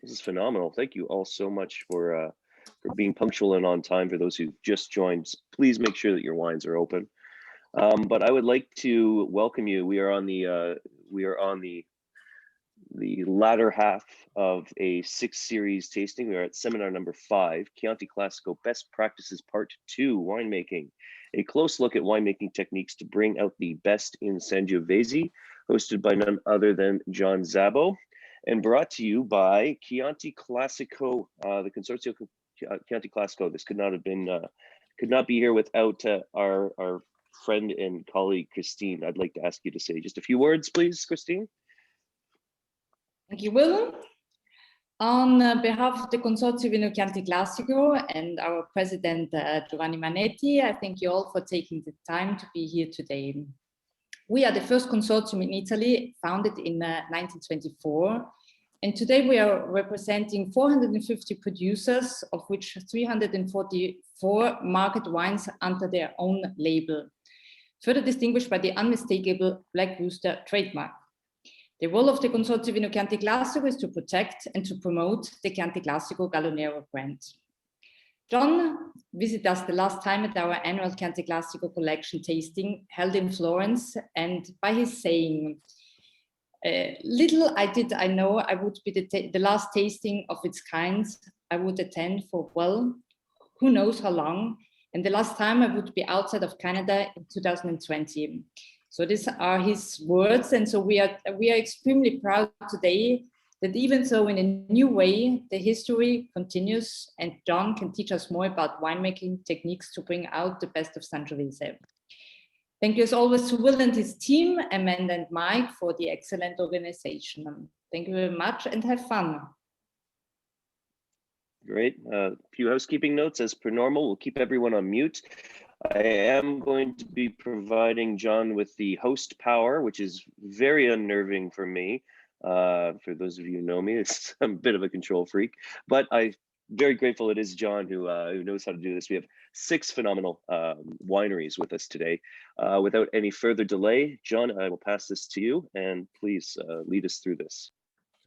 This is phenomenal. Thank you all so much for being punctual and on time. For those who just joined, please make sure that your wines are open. But I would like to welcome you. We are on the latter half of a 6-series tasting. We are at seminar number 5, Chianti Classico Best Practices Part 2, Winemaking. A close look at winemaking techniques to bring out the best in Sangiovese, hosted by none other than John Szabo, and brought to you by Chianti Classico, the Consorzio Chianti Classico. This could not be here without our friend and colleague, Christine. I'd like to ask you to say just a few words, please, Christine. Thank you, Will. On behalf of the Consorzio Vino Chianti Classico and our president, Giovanni Manetti, I thank you all for taking the time to be here today. We are the first consortium in Italy, founded in 1924. And today we are representing 450 producers, of which 344 market wines under their own label, further distinguished by the unmistakable Black Rooster trademark. The role of the Consorzio Vino Chianti Classico is to protect and to promote the Chianti Classico Gallo Nero brand. John visited us the last time at our annual Chianti Classico collection tasting held in Florence, and by his saying, little did I know I would be the last tasting of its kind I would attend for, well, who knows how long, and the last time I would be outside of Canada in 2020. So these are his words, and so we are extremely proud today that even so in a new way, the history continues, and John can teach us more about winemaking techniques to bring out the best of Sangiovese. Thank you as always to Will and his team, Amanda and Mike, for the excellent organization. Thank you very much and have fun. Great. A few housekeeping notes as per normal. We'll keep everyone on mute. I am going to be providing John with the host power, which is very unnerving for me. For those of you who know me, I'm a bit of a control freak, but I'm very grateful it is John who knows how to do this. We have 6 phenomenal wineries with us today. Without any further delay, John, I will pass this to you, and please lead us through this.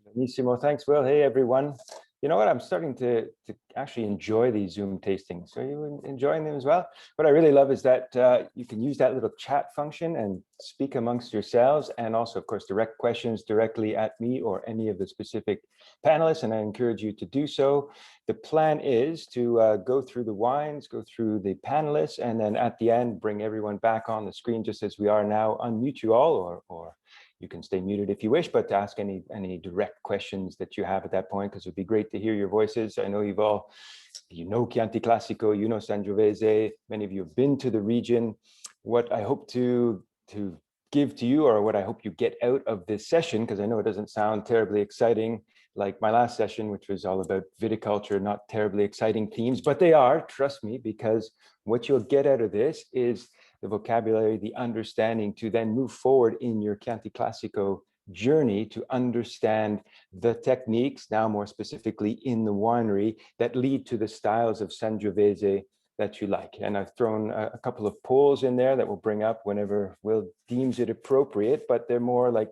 Benissimo. Thanks, Will. Hey, everyone. You know what? I'm starting to actually enjoy these Zoom tastings. Are you enjoying them as well? What I really love is that you can use that little chat function and speak amongst yourselves, and also, of course, direct questions directly at me or any of the specific panelists, and I encourage you to do so. The plan is to go through the wines, go through the panelists, and then at the end, bring everyone back on the screen just as we are now, unmute you all, or you can stay muted if you wish, but to ask any direct questions that you have at that point, because it would be great to hear your voices. I know you know Chianti Classico, you know Sangiovese, many of you have been to the region. What I hope to give to you, or what I hope you get out of this session, because I know it doesn't sound terribly exciting, like my last session, which was all about viticulture, not terribly exciting themes, but they are, trust me, because what you'll get out of this is the vocabulary, the understanding to then move forward in your Chianti Classico journey to understand the techniques, now more specifically in the winery, that lead to the styles of Sangiovese that you like. And I've thrown a couple of polls in there that we'll bring up whenever Will deems it appropriate, but they're more like,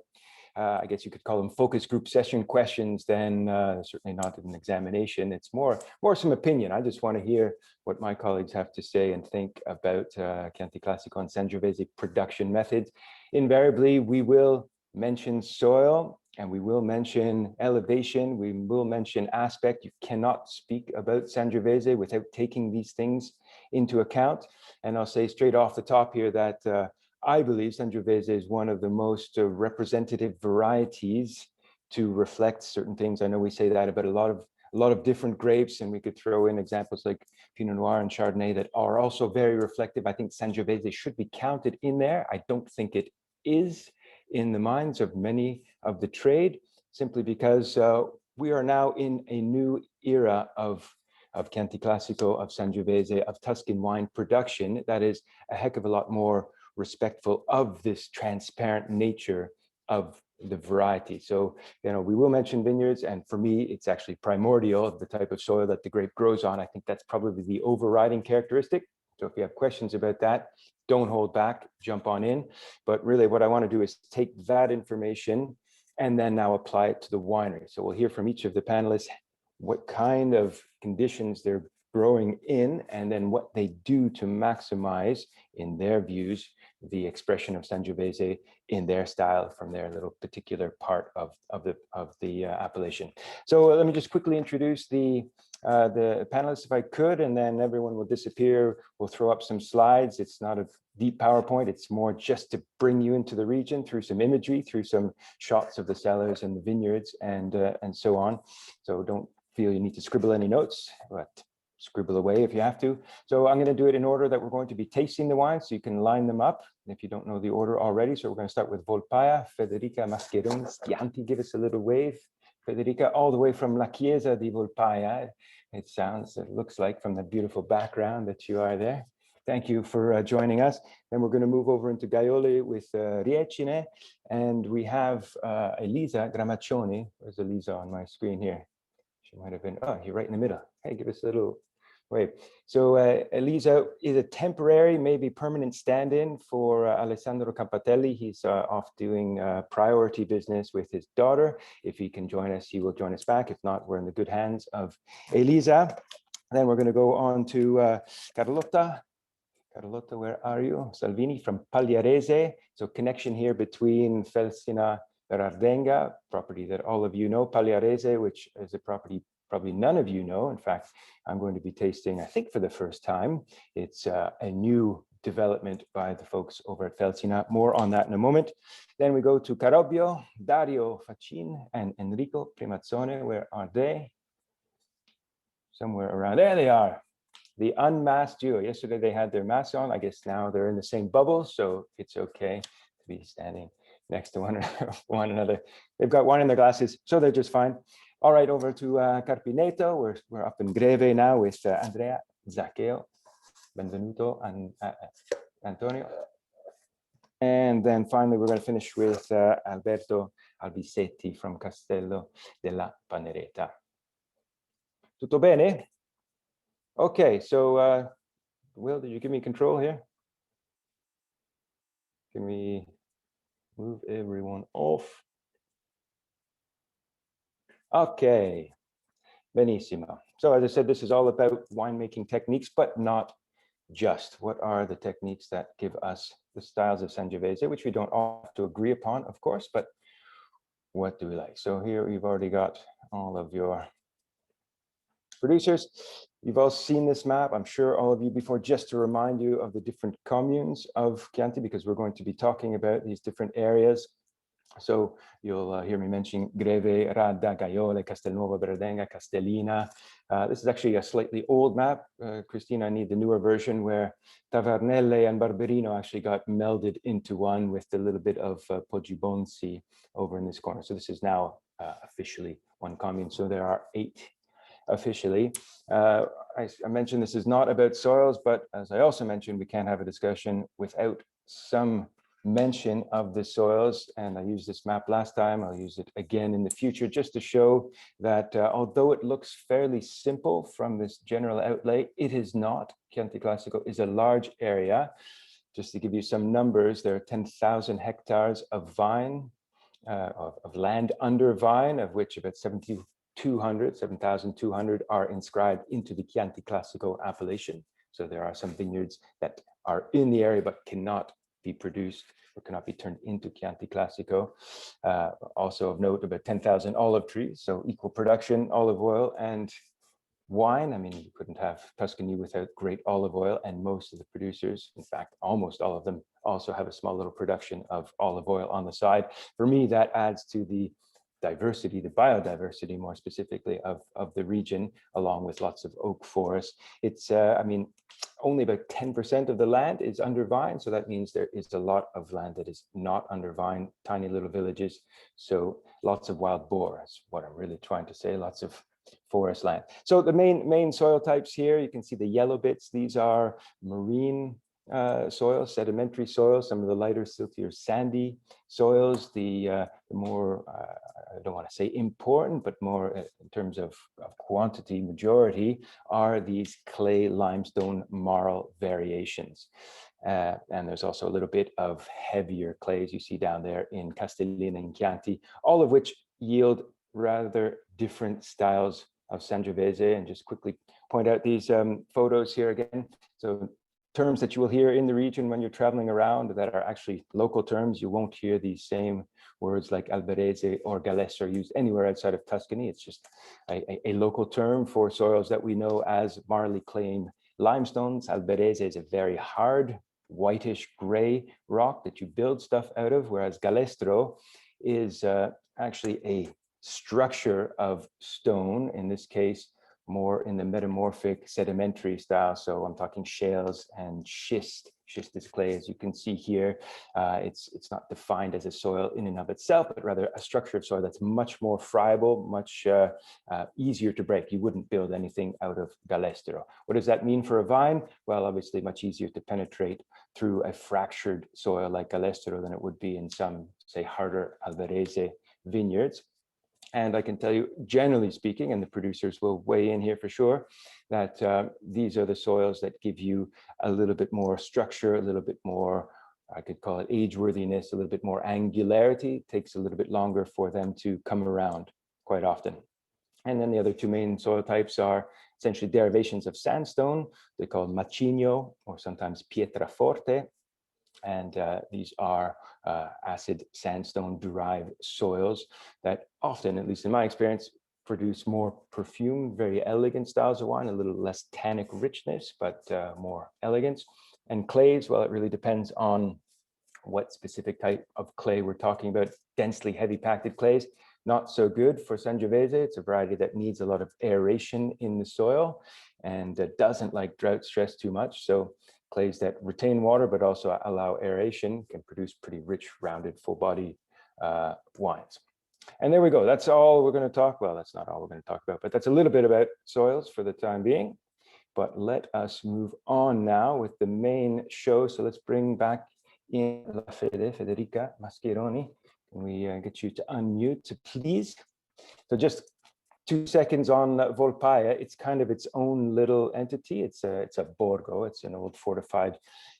I guess you could call them focus group session questions than certainly not an examination. It's more some opinion. I just want to hear what my colleagues have to say and think about Chianti Classico and Sangiovese production methods. Invariably, we will mention soil, and we will mention elevation. We will mention aspect. You cannot speak about Sangiovese without taking these things into account. And I'll say straight off the top here that I believe Sangiovese is one of the most representative varieties to reflect certain things. I know we say that about a lot of different grapes, and we could throw in examples like Pinot Noir and Chardonnay that are also very reflective. I think Sangiovese should be counted in there. I don't think it is in the minds of many of the trade, simply because we are now in a new era of Chianti Classico, of Sangiovese, of Tuscan wine production that is a heck of a lot more respectful of this transparent nature of the variety. So, we will mention vineyards, and for me, it's actually primordial of the type of soil that the grape grows on. I think that's probably the overriding characteristic. So if you have questions about that, don't hold back, jump on in. But really what I want to do is take that information and then now apply it to the winery. So we'll hear from each of the panelists what kind of conditions they're growing in, and then what they do to maximize, in their views, the expression of Sangiovese in their style from their little particular part of the appellation. So let me just quickly introduce the panelists if I could, and then everyone will disappear. We'll throw up some slides. It's not a deep PowerPoint. It's more just to bring you into the region through some imagery, through some shots of the cellars and the vineyards and so on. So don't feel you need to scribble any notes, but scribble away if you have to. So I'm going to do it in order that we're going to be tasting the wine, so you can line them up if you don't know the order already. So we're going to start with Volpaia, Federica Mascheroni. Chianti, give us a little wave. Federica, all the way from La Chiesa di Volpaia. It looks like from the beautiful background that you are there. Thank you for joining us. Then we're going to move over into Gaiole with Riecine, and we have Elisa Gramaccioni. Where's Elisa on my screen here? She might have been, oh, you're right in the middle. Hey, give us a little wave. So Elisa is a temporary, maybe permanent stand-in for Alessandro Campatelli. He's off doing priority business with his daughter. If he can join us, he will join us back. If not, we're in the good hands of Elisa. Then we're going to go on to Carlotta. Carlotta, where are you? Salvini from Pagliarese. So connection here between Felsina Rardenga, property that all of you know, Pagliarese, which is a property probably none of you know. In fact, I'm going to be tasting, I think for the first time. It's a new development by the folks over at Felsina. More on that in a moment. Then we go to Carobbio, Dario Facin and Enrico Primazzone. Where are they? Somewhere around there they are. The unmasked duo. Yesterday they had their masks on. I guess now they're in the same bubble, so it's okay to be standing next to one another. They've got wine in their glasses, so they're just fine. All right, over to Carpineto. We're up in Greve now with Andrea Zaccheo. Benvenuto, and Antonio. And then finally, we're going to finish with Alberto Albisetti from Castello della Panereta. Tutto bene? Okay, so Will, did you give me control here? Can we move everyone off? Okay, benissimo. So as I said, this is all about winemaking techniques, but not just. What are the techniques that give us the styles of Sangiovese, which we don't all have to agree upon, of course, but what do we like? So here we've already got all of your producers. You've all seen this map, I'm sure all of you before, just to remind you of the different communes of Chianti, because we're going to be talking about these different areas. So you'll hear me mention Greve, Radda, Gaiole, Castelnuovo, Berardenga, Castellina. This is actually a slightly old map. Christina, I need the newer version where Tavernelle and Barberino actually got melded into one with a little bit of Poggibonsi over in this corner. So this is now officially one commune. So there are 8 officially. I mentioned this is not about soils, but as I also mentioned, we can't have a discussion without some mention of the soils. And I used this map last time, I'll use it again in the future, just to show that although it looks fairly simple from this general outlay, it is not. Chianti Classico is a large area. Just to give you some numbers, there are 10,000 hectares of vine, of land under vine, of which about 7,200 are inscribed into the Chianti Classico appellation. So there are some vineyards that are in the area but cannot be produced or cannot be turned into Chianti Classico. Also of note, about 10,000 olive trees, so equal production, olive oil and wine. I mean, you couldn't have Tuscany without great olive oil, and most of the producers, in fact, almost all of them, also have a small little production of olive oil on the side. For me, that adds to the diversity, the biodiversity more specifically of the region, along with lots of oak forests. It's, I mean, only about 10% of the land is under vine. So that means there is a lot of land that is not under vine, tiny little villages. So lots of wild boar, that's what I'm really trying to say, lots of forest land. So the main soil types here, you can see the yellow bits. These are marine soils, sedimentary soils, some of the lighter, siltier, sandy soils. The more, I don't want to say important, but more in terms of quantity, majority, are these clay, limestone, marl variations. And there's also a little bit of heavier clays you see down there in Castellina and Chianti, all of which yield rather different styles of Sangiovese. And just quickly point out these photos here again. So terms that you will hear in the region when you're traveling around that are actually local terms. You won't hear these same words like Alberese or Galles are used anywhere outside of Tuscany. It's just a local term for soils that we know as marly clay limestones. Alberese is a very hard, whitish gray rock that you build stuff out of, whereas Galestro is actually a structure of stone, in this case, more in the metamorphic sedimentary style. So I'm talking shales and schistous clay, as you can see here. It's not defined as a soil in and of itself, but rather a structure of soil that's much more friable, much easier to break. You wouldn't build anything out of Galestro. What does that mean for a vine? Well, obviously much easier to penetrate through a fractured soil like Galestro than it would be in some, say, harder Alberese vineyards. And I can tell you, generally speaking, and the producers will weigh in here for sure, that these are the soils that give you a little bit more structure, a little bit more, I could call it age-worthiness, a little bit more angularity. It takes a little bit longer for them to come around quite often. And then the other two main soil types are essentially derivations of sandstone. They're called macigno, or sometimes pietraforte. And these are acid sandstone derived soils that often, at least in my experience, produce more perfumed, very elegant styles of wine, a little less tannic richness, but more elegance. And clays, well, it really depends on what specific type of clay we're talking about. Densely heavy packed clays, not so good for Sangiovese. It's a variety that needs a lot of aeration in the soil and doesn't like drought stress too much. So clays that retain water but also allow aeration can produce pretty rich, rounded, full body wines. And there we go. That's all we're going to talk. Well, that's not all we're going to talk about, but that's a little bit about soils for the time being. But let us move on now with the main show. So let's bring back in La Fede, Federica Mascheroni. Can we get you to unmute, please? So just 2 seconds on Volpaia. It's kind of its own little entity. It's a borgo. It's an old fortified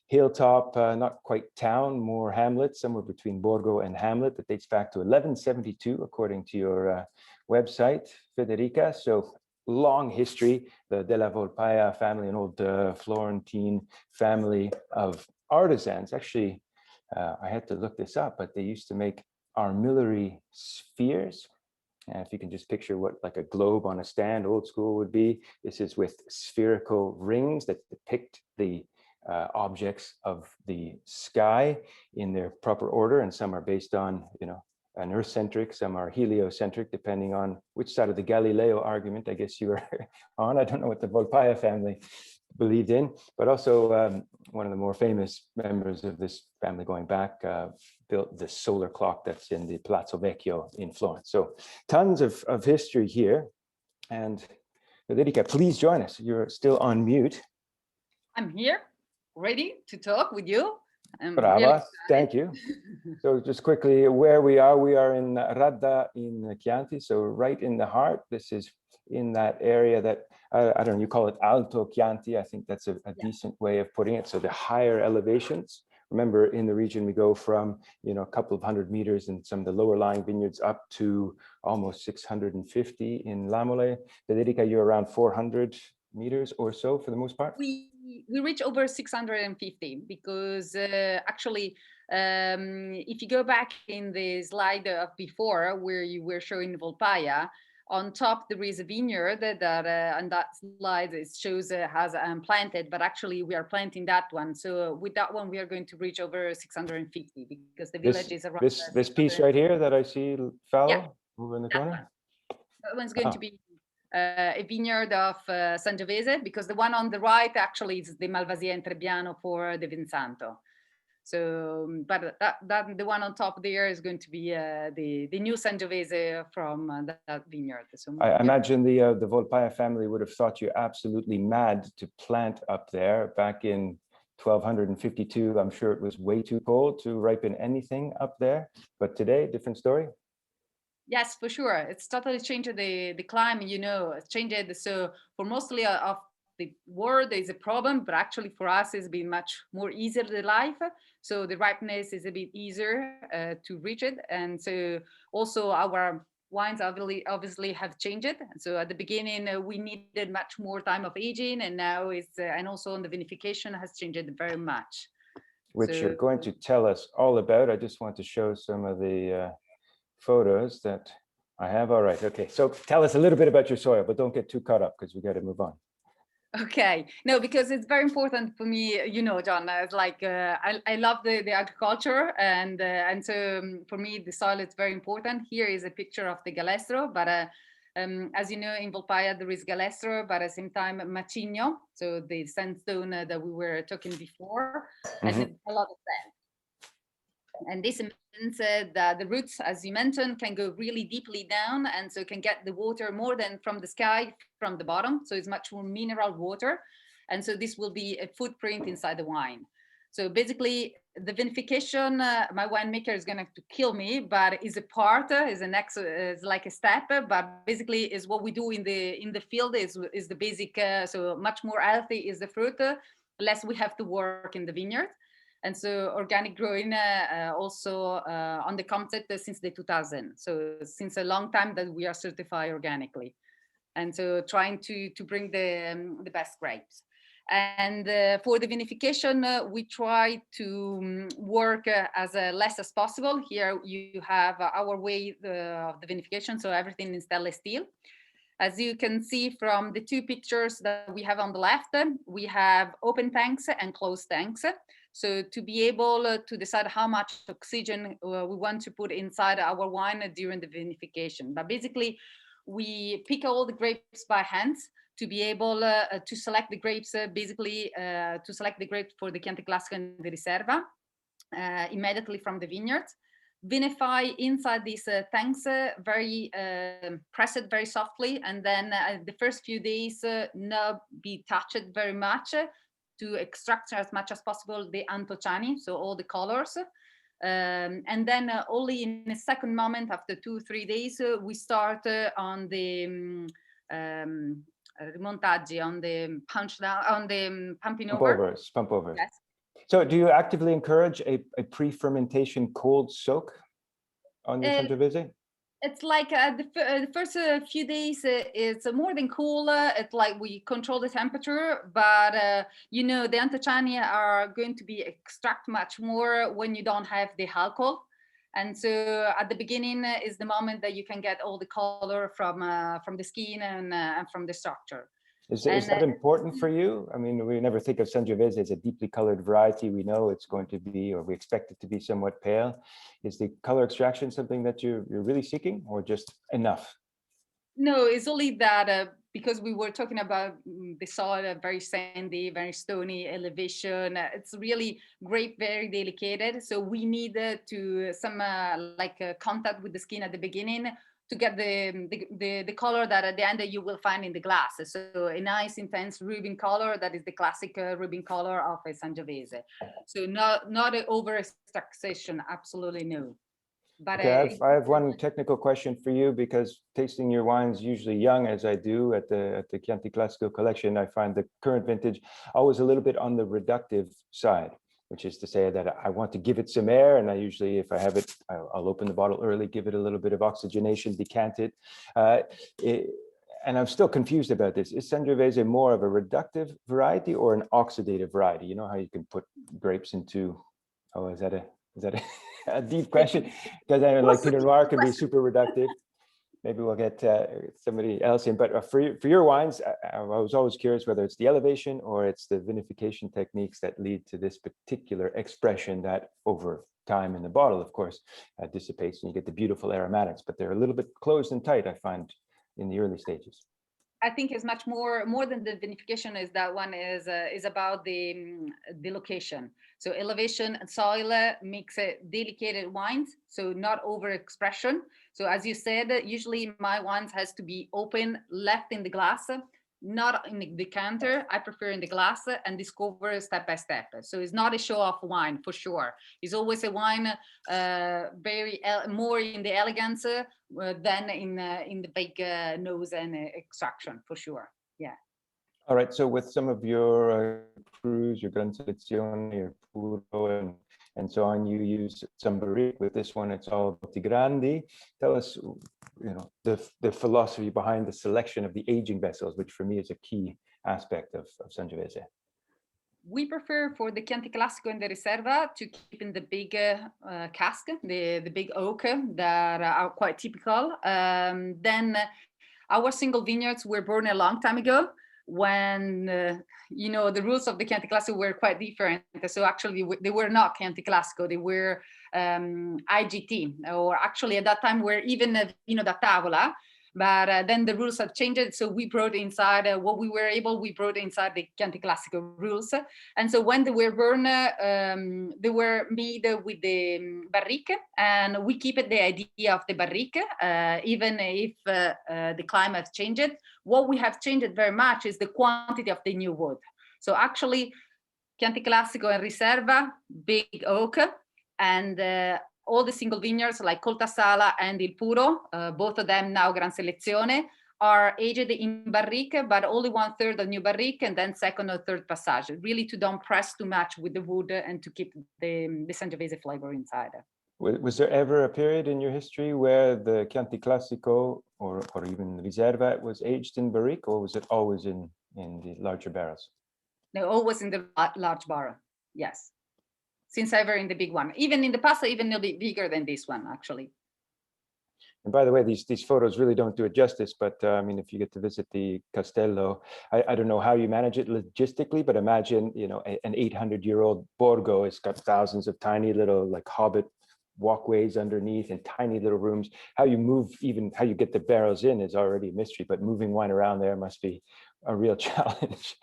hilltop, not quite town, more hamlet, somewhere between Borgo and Hamlet, that dates back to 1172, according to your website, Federica. So long history. The Della Volpaia family, an old Florentine family of artisans. Actually, I had to look this up, but they used to make armillary spheres. And if you can just picture what like a globe on a stand, old school would be, this is with spherical rings that depict the objects of the sky in their proper order. And some are based on, you know, an Earth-centric, some are heliocentric, depending on which side of the Galileo argument, I guess you were on. I don't know what the Volpaia family believed in, but also one of the more famous members of this family going back built the solar clock that's in the Palazzo Vecchio in Florence. So tons of history here. And Federica, please join us. You're still on mute. I'm here, ready to talk with you. Brava, really thank you. So just quickly, where we are in Radda in Chianti, so right in the heart. This is in that area that, I don't know, you call it Alto Chianti. I think that's a decent way of putting it. So the higher elevations. Remember, in the region, we go from, you know, a couple of 100 meters in some of the lower lying vineyards up to almost 650 in Lamole. Federica, you're around 400 meters or so for the most part? We reach over 650 because actually, if you go back in the slide of before where you were showing Volpaia, on top there is a vineyard that on that slide it shows has planted, but actually we are planting that one. So with that one we are going to reach over 650 because the village is around this piece right here that I see fallow over in the corner. That one's going to be a vineyard of Sangiovese, because the one on the right actually is the Malvasia and Trebbiano for the Vinsanto. So, but the one on top there is going to be the new Sangiovese from that vineyard. So I imagine the Volpaia family would have thought you absolutely mad to plant up there back in 1252. I'm sure it was way too cold to ripen anything up there, but today, different story. Yes, for sure. It's totally changed the climate, you know, it's changed. So for mostly of the word is a problem, but actually for us it's been much more easier the life. So the ripeness is a bit easier to reach it. And so also our wines obviously have changed. So at the beginning we needed much more time of aging, and now it's and also on the vinification has changed very much. Which So, you're going to tell us all about. I just want to show some of the photos that I have. All right, okay. So tell us a little bit about your soil, but don't get too caught up because we got to move on. okay, no, because it's very important for me, you know, John, it's like I love the agriculture, and so for me the soil is very important. Here is a picture of the Galestro, but as you know, in Volpaia there is Galestro, but at the same time Macigno, so the sandstone that we were talking before, and a lot of sand. And this means that the roots, as you mentioned, can go really deeply down, and so can get the water more than from the sky, from the bottom. So it's much more mineral water. And so this will be a footprint inside the wine. So basically the vinification, my winemaker is going to kill me, but is a part, is like a step, but basically is what we do in the field is the basic, so much more healthy is the fruit, less we have to work in the vineyard. And so organic growing also on the concept since the 2000. So since a long time that we are certified organically. And so trying to bring the best grapes. And for the vinification, we try to work as less as possible. Here you have our way of the vinification, so everything in stainless steel. As you can see from the two pictures that we have on the left, we have open tanks and closed tanks. So to be able to decide how much oxygen we want to put inside our wine during the vinification. But basically, we pick all the grapes by hand to be able to select the grapes, to select the grapes for the Chianti Classico and the Riserva immediately from the vineyard. Vinify inside these tanks, press it very softly, and then the first few days not be touched very much to extract as much as possible the antociani, so all the colors. And then only in a second moment, after 2-3 days, we start on the rimontaggi, on the punch down, on the pumping over. Pump overs. Yes. So do you actively encourage a pre-fermentation cold soak on your Sangiovese? It's like the first few days it's more than cool. It's like we control the temperature, but you know, the antociani are going to be extract much more when you don't have the alcohol. And so at the beginning is the moment that you can get all the color from the skin and from the structure. Is that important for you? I mean, we never think of Sangiovese as a deeply colored variety. We know it's going to be, or we expect it to be somewhat pale. Is the color extraction something that you're really seeking, or just enough? No, it's only that because we were talking about the soil, very sandy, very stony elevation. It's really grape, very delicate. So we need to some contact with the skin at the beginning to get the color that at the end you will find in the glass. So a nice intense ruby color that is the classic ruby color of a Sangiovese. So not an over extraction, absolutely no. But okay, I have one technical question for you, because tasting your wines usually young, as I do at the Chianti Classico collection, I find the current vintage always a little bit on the reductive side, which is to say that I want to give it some air, and I usually, if I have it, I'll open the bottle early, give it a little bit of oxygenation, decant it. And I'm still confused about this. Is Sangiovese more of a reductive variety or an oxidative variety? You know how you can put grapes into, is that a deep question? Because I know, like Pinot Noir can be super reductive. Maybe we'll get somebody else in. But for your wines, I was always curious whether it's the elevation or it's the vinification techniques that lead to this particular expression that over time in the bottle, of course, dissipates and you get the beautiful aromatics. But they're a little bit closed and tight, I find, in the early stages. I think it's much more than the vinification. Is that one is about the location. So elevation and soil makes delicate wines, so not over expression. So as you said, usually my wines has to be open, left in the glass, not in the decanter. I prefer in the glass and discover step by step. So it's not a show-off wine for sure. It's always a wine more in the elegance than in the big nose and extraction for sure. Yeah. All right, so with some of your Crus, your Gran Selezione, your Puro, and so on, you use some Barrique. With this one, it's all Grandi. Tell us, the philosophy behind the selection of the aging vessels, which for me is a key aspect of Sangiovese. We prefer for the Chianti Classico and the Riserva to keep in the big cask, the big oak that are quite typical. Then our single vineyards were born a long time ago when, the rules of the Chianti Classico were quite different. So actually they were not Chianti Classico, they were IGT, or actually at that time were even Vino da Tavola. But then the rules have changed, so we brought inside what we were able. We brought inside the Chianti Classico rules, and so when they were born, they were made with the barrique, and we keep it the idea of the barrique, even if the climate changed. What we have changed very much is the quantity of the new wood. So actually, Chianti Classico and Riserva, big oak, and all the single vineyards like Coltasala and Il Puro, both of them now Gran Selezione, are aged in barrique, but only 1/3 of new barrique and then second or third passage, really to don't press too much with the wood and to keep the Sangiovese flavor inside. Was there ever a period in your history where the Chianti Classico or even Riserva was aged in barrique, or was it always in the larger barrels? No, always in the large barrel, yes. Since ever in the big one, even in the past, even a little bit bigger than this one, actually. And by the way, these photos really don't do it justice, but I mean, if you get to visit the Castello, I don't know how you manage it logistically, but imagine, an 800-year-old Borgo. It's got thousands of tiny little like hobbit walkways underneath and tiny little rooms. How you move, even how you get the barrels in is already a mystery, but moving wine around there must be a real challenge.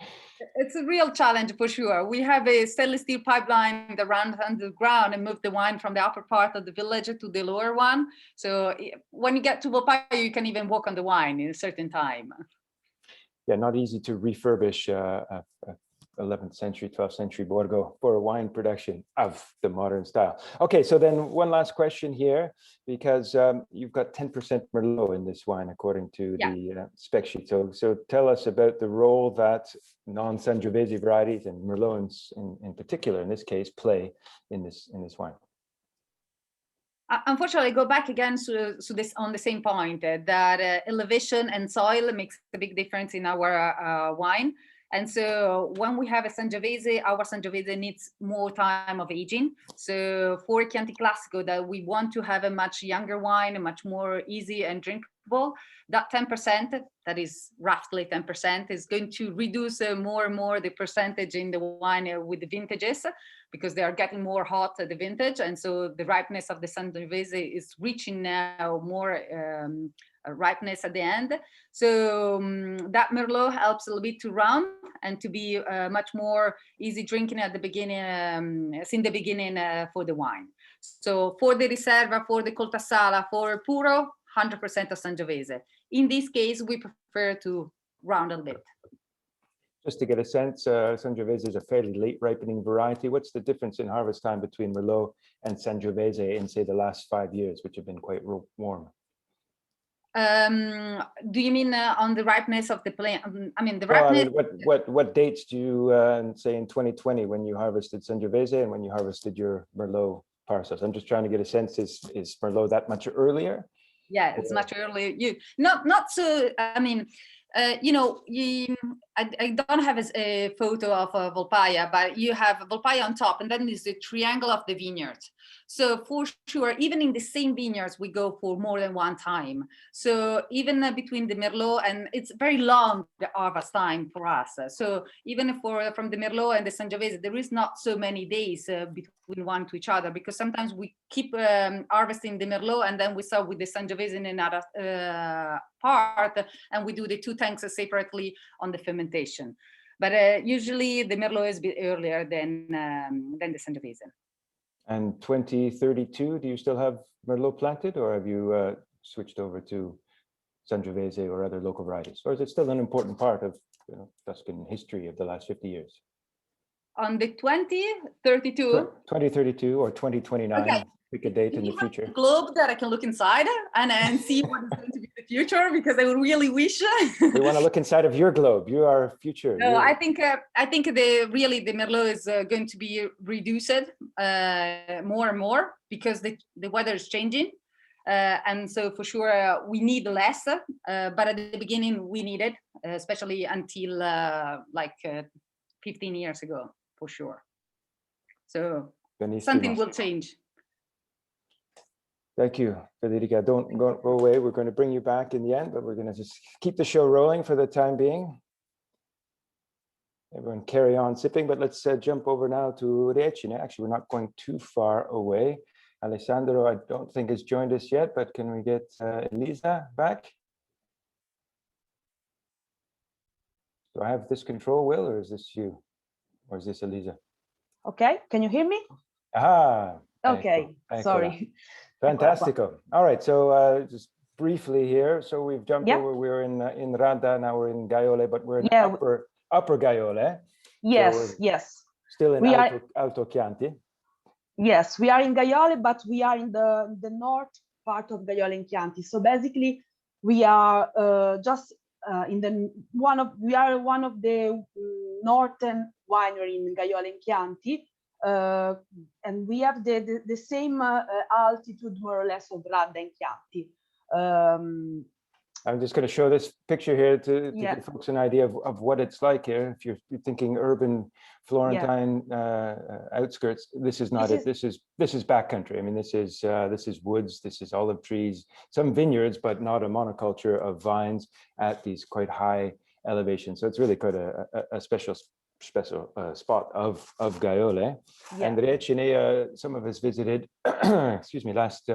It's a real challenge for sure. We have a stainless steel pipeline that runs underground and move the wine from the upper part of the village to the lower one. So when you get to Volpaia, you can even walk on the wine in a certain time. Yeah, not easy to refurbish a 11th century, 12th century Borgo for a wine production of the modern style. Okay, so then one last question here, because you've got 10% Merlot in this wine, according to the spec sheet. So tell us about the role that non-Sangiovese varieties and Merlots in particular, in this case, play in this wine. Unfortunately, I go back again to this on the same point that elevation and soil makes a big difference in our wine. And so when we have a Sangiovese, our Sangiovese needs more time of aging. So for Chianti Classico, that we want to have a much younger wine, a much more easy and drinkable, that 10%, that is roughly 10%, is going to reduce more and more the percentage in the wine with the vintages, because they are getting more hot at the vintage. And so the ripeness of the Sangiovese is reaching now more ripeness at the end. So that Merlot helps a little bit to round and to be much more easy drinking at the beginning, for the wine. So for the Riserva, for the Coltasala, for Puro, 100% of Sangiovese. In this case, we prefer to round a bit. Just to get a sense, Sangiovese is a fairly late ripening variety. What's the difference in harvest time between Merlot and Sangiovese in, say, the last 5 years, which have been quite warm? Do you mean on the ripeness of the plant? I mean, the ripeness. What dates do you say in 2020 when you harvested Sangiovese and when you harvested your Merlot parcels? I'm just trying to get a sense. Is Merlot that much earlier? Yeah, it's much earlier. Not so. I mean, I don't have a photo of Volpaia, but you have Volpaia on top, and then there's the triangle of the vineyards. So for sure, even in the same vineyards, we go for more than one time. So even between the Merlot, and it's very long, the harvest time for us. So even from the Merlot and the Sangiovese, there is not so many days between one to each other, because sometimes we keep harvesting the Merlot and then we start with the Sangiovese in another part, and we do the 2 tanks separately on the fermentation. But usually the Merlot is a bit earlier than the Sangiovese. And 2032, do you still have Merlot planted, or have you switched over to Sangiovese or other local varieties? Or is it still an important part of Tuscan history of the last 50 years? on the 2032. 2032 or 2029. Okay. Pick a date in the You have future. a globe that I can look inside and see what is going to be the future, because I would really wish. We want to look inside of your globe. You are future. No, I think the Merlot is going to be reduced more and more because the weather is changing, and so for sure we need less. But at the beginning we needed, especially until 15 years ago, for sure. So something will change. Thank you, Federica. Don't go away. We're going to bring you back in the end, but we're going to just keep the show rolling for the time being. Everyone carry on sipping, but let's jump over now to Riecine. Actually, we're not going too far away. Alessandro, I don't think has joined us yet, but can we get Elisa back? Do I have this control, Will, or is this you? Or is this Elisa? Okay, can you hear me? Ah, okay, sorry. Fantastico. All right, so just briefly here. So we've jumped over, we're in Radda, now we're in Gaiole, but we're in upper Gaiole. Yes, so yes. Still in Alto Chianti. Yes, we are in Gaiole, but we are in the north part of Gaiole and Chianti. So basically, we are just one of the northern winery in Gaiole and Chianti. And we have the same altitude more or less of Radda and Chianti. I'm just going to show this picture here to give folks an idea of what it's like here. If you're thinking urban Florentine outskirts, this is not it. This is backcountry. I mean, this is woods. This is olive trees, some vineyards, but not a monoculture of vines at these quite high elevations. So it's really quite a special spot of Gaiole. And Riecine, some of us visited, excuse me, last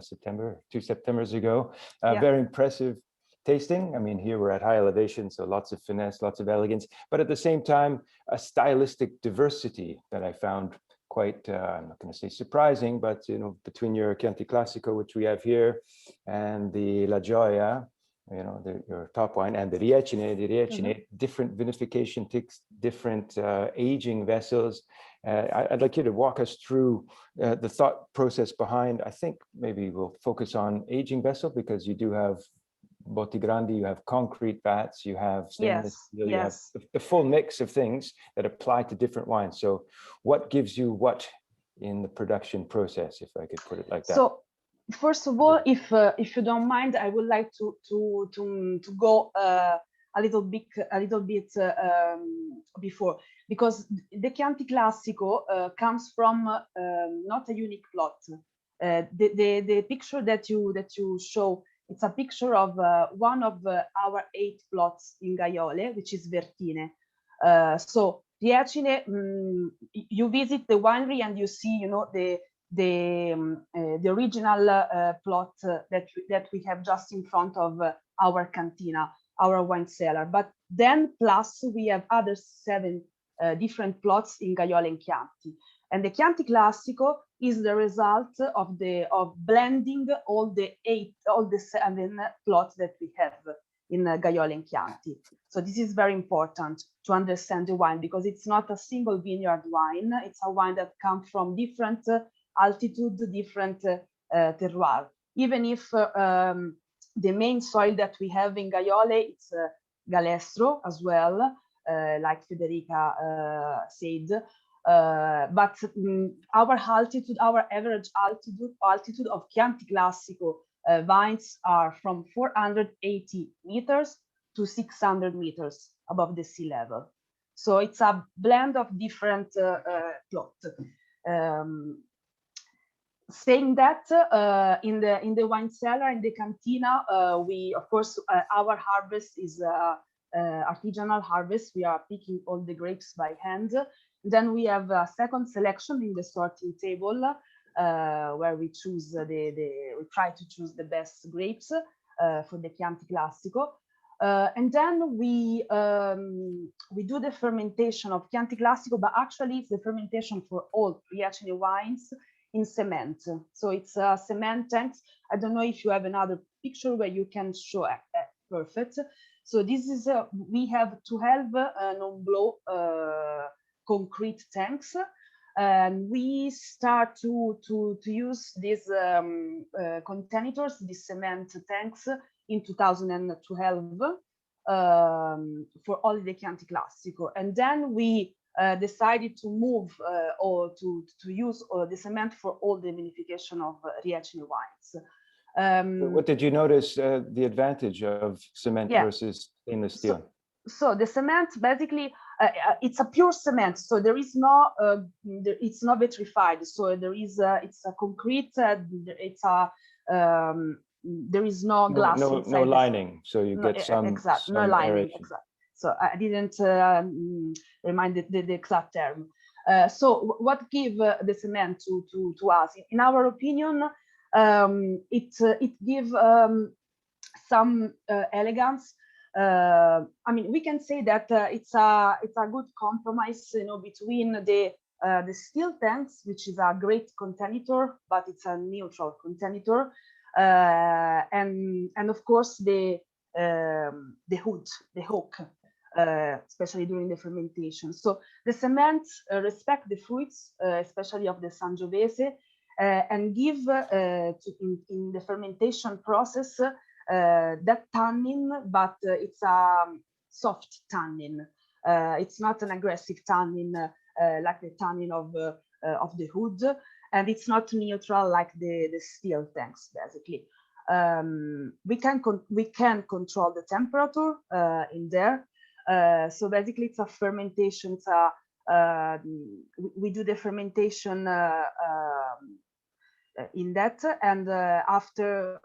September, 2 Septembers ago. Very impressive tasting. I mean, here we're at high elevation, so lots of finesse, lots of elegance, but at the same time, a stylistic diversity that I found quite, I'm not going to say surprising, but between your Chianti Classico, which we have here, and the La Gioia, your top wine, and the Riecine, different vinification ticks, different aging vessels. I'd like you to walk us through the thought process behind. I think maybe we'll focus on aging vessel, because you do have Botti Grandi, you have concrete vats, you have stainless steel, you have the full mix of things that apply to different wines. So what gives you what in the production process, if I could put it like that? So first of all, if you don't mind, I would like to go a little bit before, because the Chianti Classico comes from not a unique plot. The picture that you show, it's a picture of one of our 8 plots in Gaiole, which is Vertine. So Riecine, you visit the winery and you see, the original plot that we have just in front of our cantina, our wine cellar. But then plus we have other 7 different plots in Gaiole and Chianti. And the Chianti Classico is the result of blending all the 7 plots that we have in Gaiole and Chianti. So this is very important to understand the wine, because it's not a single vineyard wine. It's a wine that comes from different altitude, different terroir. Even if the main soil that we have in Gaiole, it's Galestro as well, like Federica said. But our altitude, our average altitude of Chianti Classico vines are from 480 meters to 600 meters above the sea level. So it's a blend of different plots. Saying that, in the wine cellar, in the cantina, we, of course, our harvest is artisanal harvest. We are picking all the grapes by hand. Then we have a second selection in the sorting table, where we choose we try to choose the best grapes for the Chianti Classico. And then we do the fermentation of Chianti Classico, but actually it's the fermentation for all Riecine wines in cement. So it's a cement tanks. I don't know if you have another picture where you can show perfect. So this is we have 12 non-blow concrete tanks. And we start to use these containers, these cement tanks, in 2012 for all the Chianti Classico. And then we decided to move or to use the cement for all the vinification of Riecini wines. What did you notice the advantage of cement versus stainless steel? So the cement basically it's a pure cement, so there is no it's not vitrified, so there is it's a concrete it's a there is no glass no lining, so you get some no lining aeration. exact. So I didn't remind the exact term. So what give the cement to us, in our opinion, it give some elegance. I mean, we can say that it's a good compromise, you know, between the steel tanks, which is a great container, but it's a neutral container, and of course the hood, the hook, especially during the fermentation. So the cement respect the fruits, especially of the Sangiovese, and give in the fermentation process that tannin, but it's a soft tannin. It's not an aggressive tannin like the tannin of the hood, and it's not neutral like the steel tanks. Basically, we can control the temperature in there. So basically, it's a fermentation. We do the fermentation in that, and after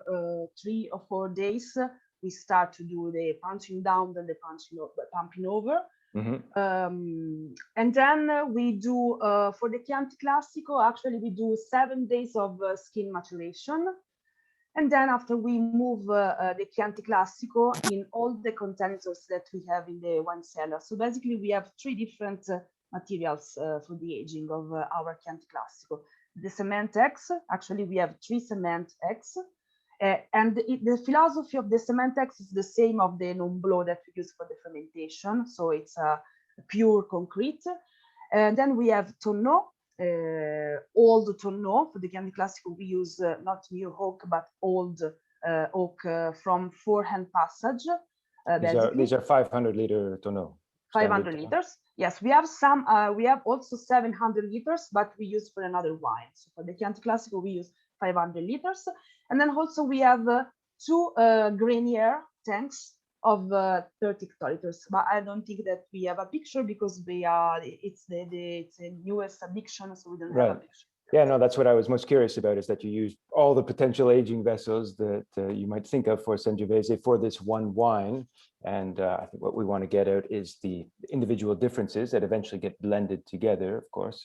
3 or 4 days we start to do the punching down, then the pumping over. And then we do for the Chianti Classico, actually we do 7 days of skin maturation, and then after we move the Chianti Classico in all the containers that we have in the wine cellar. So basically we have 3 different materials for the aging of our Chianti Classico. The cement eggs, actually we have 3 cement eggs, and the philosophy of the cement eggs is the same of the non-blow that we use for the fermentation, so it's a pure concrete. And then we have tonneau, old tonneau. For the Chianti Classico we use not new oak but old oak from forehand passage. These are 500-liter tonneau. 500 liters. Yes, we have some. We have also 700 liters, but we use for another wine. So for the Chianti Classico, we use 500 liters, and then also we have 2 Grenier tanks of 30 hectoliters. But I don't think that we have a picture because it's the newest addiction, so we don't have a picture. Yeah, no, that's what I was most curious about, is that you use all the potential aging vessels that you might think of for Sangiovese for this one wine. And I think what we want to get out is the individual differences that eventually get blended together, of course.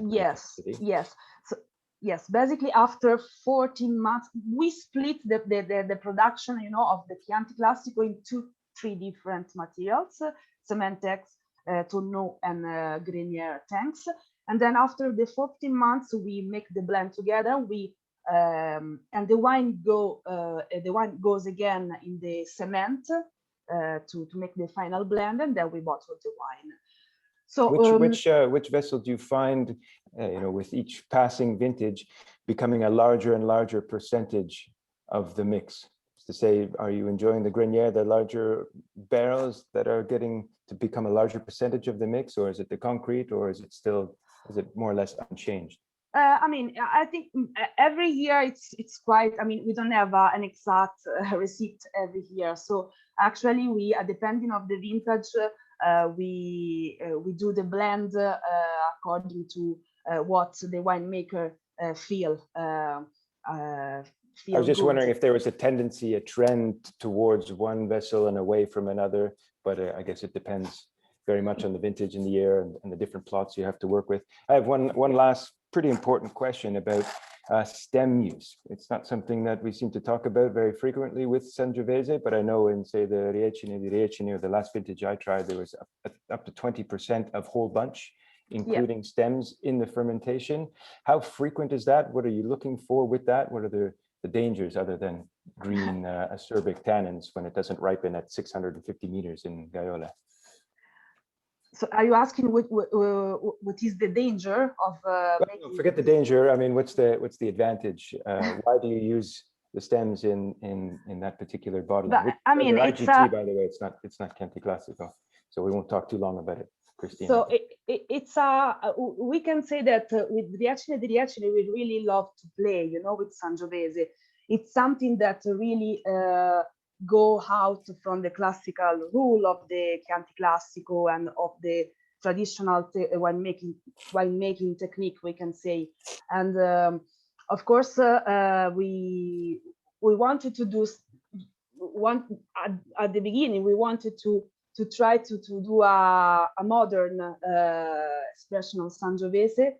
Yes. So, yes, basically after 14 months, we split the production, you know, of the Chianti Classico into 3 different materials: cement tanks, tonneau, and Grenier tanks. And then after the 14 months, we make the blend together. And the wine goes again in the cement to make the final blend, and then we bottle the wine. So which vessel do you find, with each passing vintage, becoming a larger and larger percentage of the mix? To say, are you enjoying the Grenier, the larger barrels that are getting to become a larger percentage of the mix, or is it the concrete, or is it more or less unchanged? I mean, I think every year it's quite. I mean, we don't have an exact receipt every year. So actually, we depending of the vintage, we do the blend according to what the winemaker feel. I was just wondering if there was a tendency, a trend towards one vessel and away from another, but I guess it depends very much on the vintage in the year and the different plots you have to work with. I have one last pretty important question about stem use. It's not something that we seem to talk about very frequently with Sangiovese, but I know in, say, the Riecini, or the last vintage I tried, there was up to 20% of whole bunch, including stems in the fermentation. How frequent is that? What are you looking for with that? What are the dangers other than green acerbic tannins when it doesn't ripen at 650 meters in Gaiola? So are you asking what is the danger of Well, no, making forget the danger. I mean, what's the advantage? Why do you use the stems in that particular bottle? But, I mean, they're it's IGT, by the way. It's not Chianti Classico, so we won't talk too long about it, Christina. so it's we can say that with Riecine di Riecine we really love to play, you know, with Sangiovese. It's something that really go out from the classical rule of the Chianti Classico and of the traditional winemaking technique, we can say. And of course, we wanted to do at the beginning. We wanted to try to do a modern expression of Sangiovese,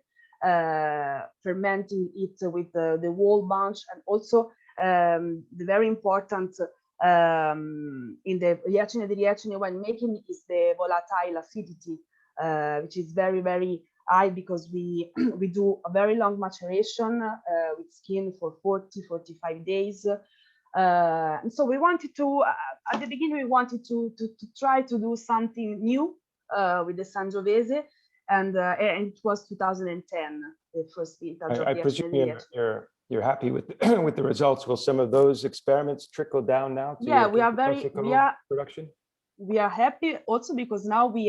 fermenting it with the whole bunch, and also the very important in the Riecine di Riecine winemaking is the volatile acidity, which is very, very high because we do a very long maturation with skin for 40-45 days. And so we wanted to, at the beginning, we wanted to try to do something new with the Sangiovese, and it was 2010, the first vintage of I presume you're happy with with the results. Will some of those experiments trickle down now to yeah, we are production? We are happy also because now we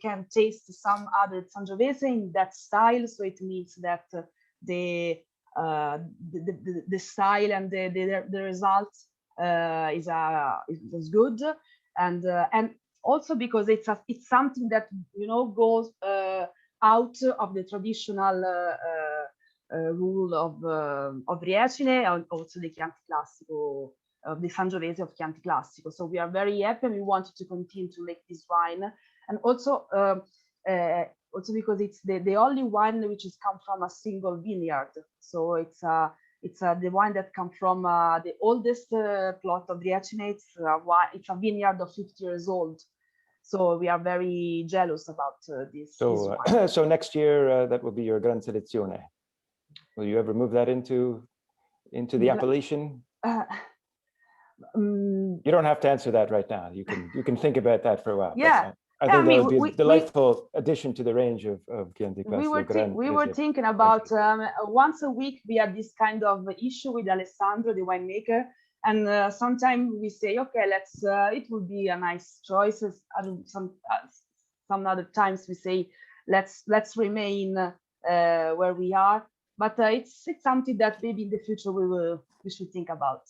can taste some other Sangiovese in that style. So it means that the style and the results is good, and also because it's something that, you know, goes out of the traditional rule of Riecine, and also the Chianti Classico, of the Sangiovese of Chianti Classico. So we are very happy, and we wanted to continue to make this wine, and also because it's the only wine which has come from a single vineyard. So it's the wine that comes from the oldest plot of Riecine. It's a vineyard of 50 years old. So we are very jealous about this. So this so next year that will be your Gran Selezione. Will you ever move that into the appellation? You don't have to answer that right now. You can think about that for a while. Yeah. I think that would be a delightful addition to the range of Chianti Classico. We were thinking about once a week we had this kind of issue with Alessandro, the winemaker, and sometimes we say, okay, let's. It would be a nice choice. Some other times we say, let's remain where we are. But it's something that maybe in the future we should think about.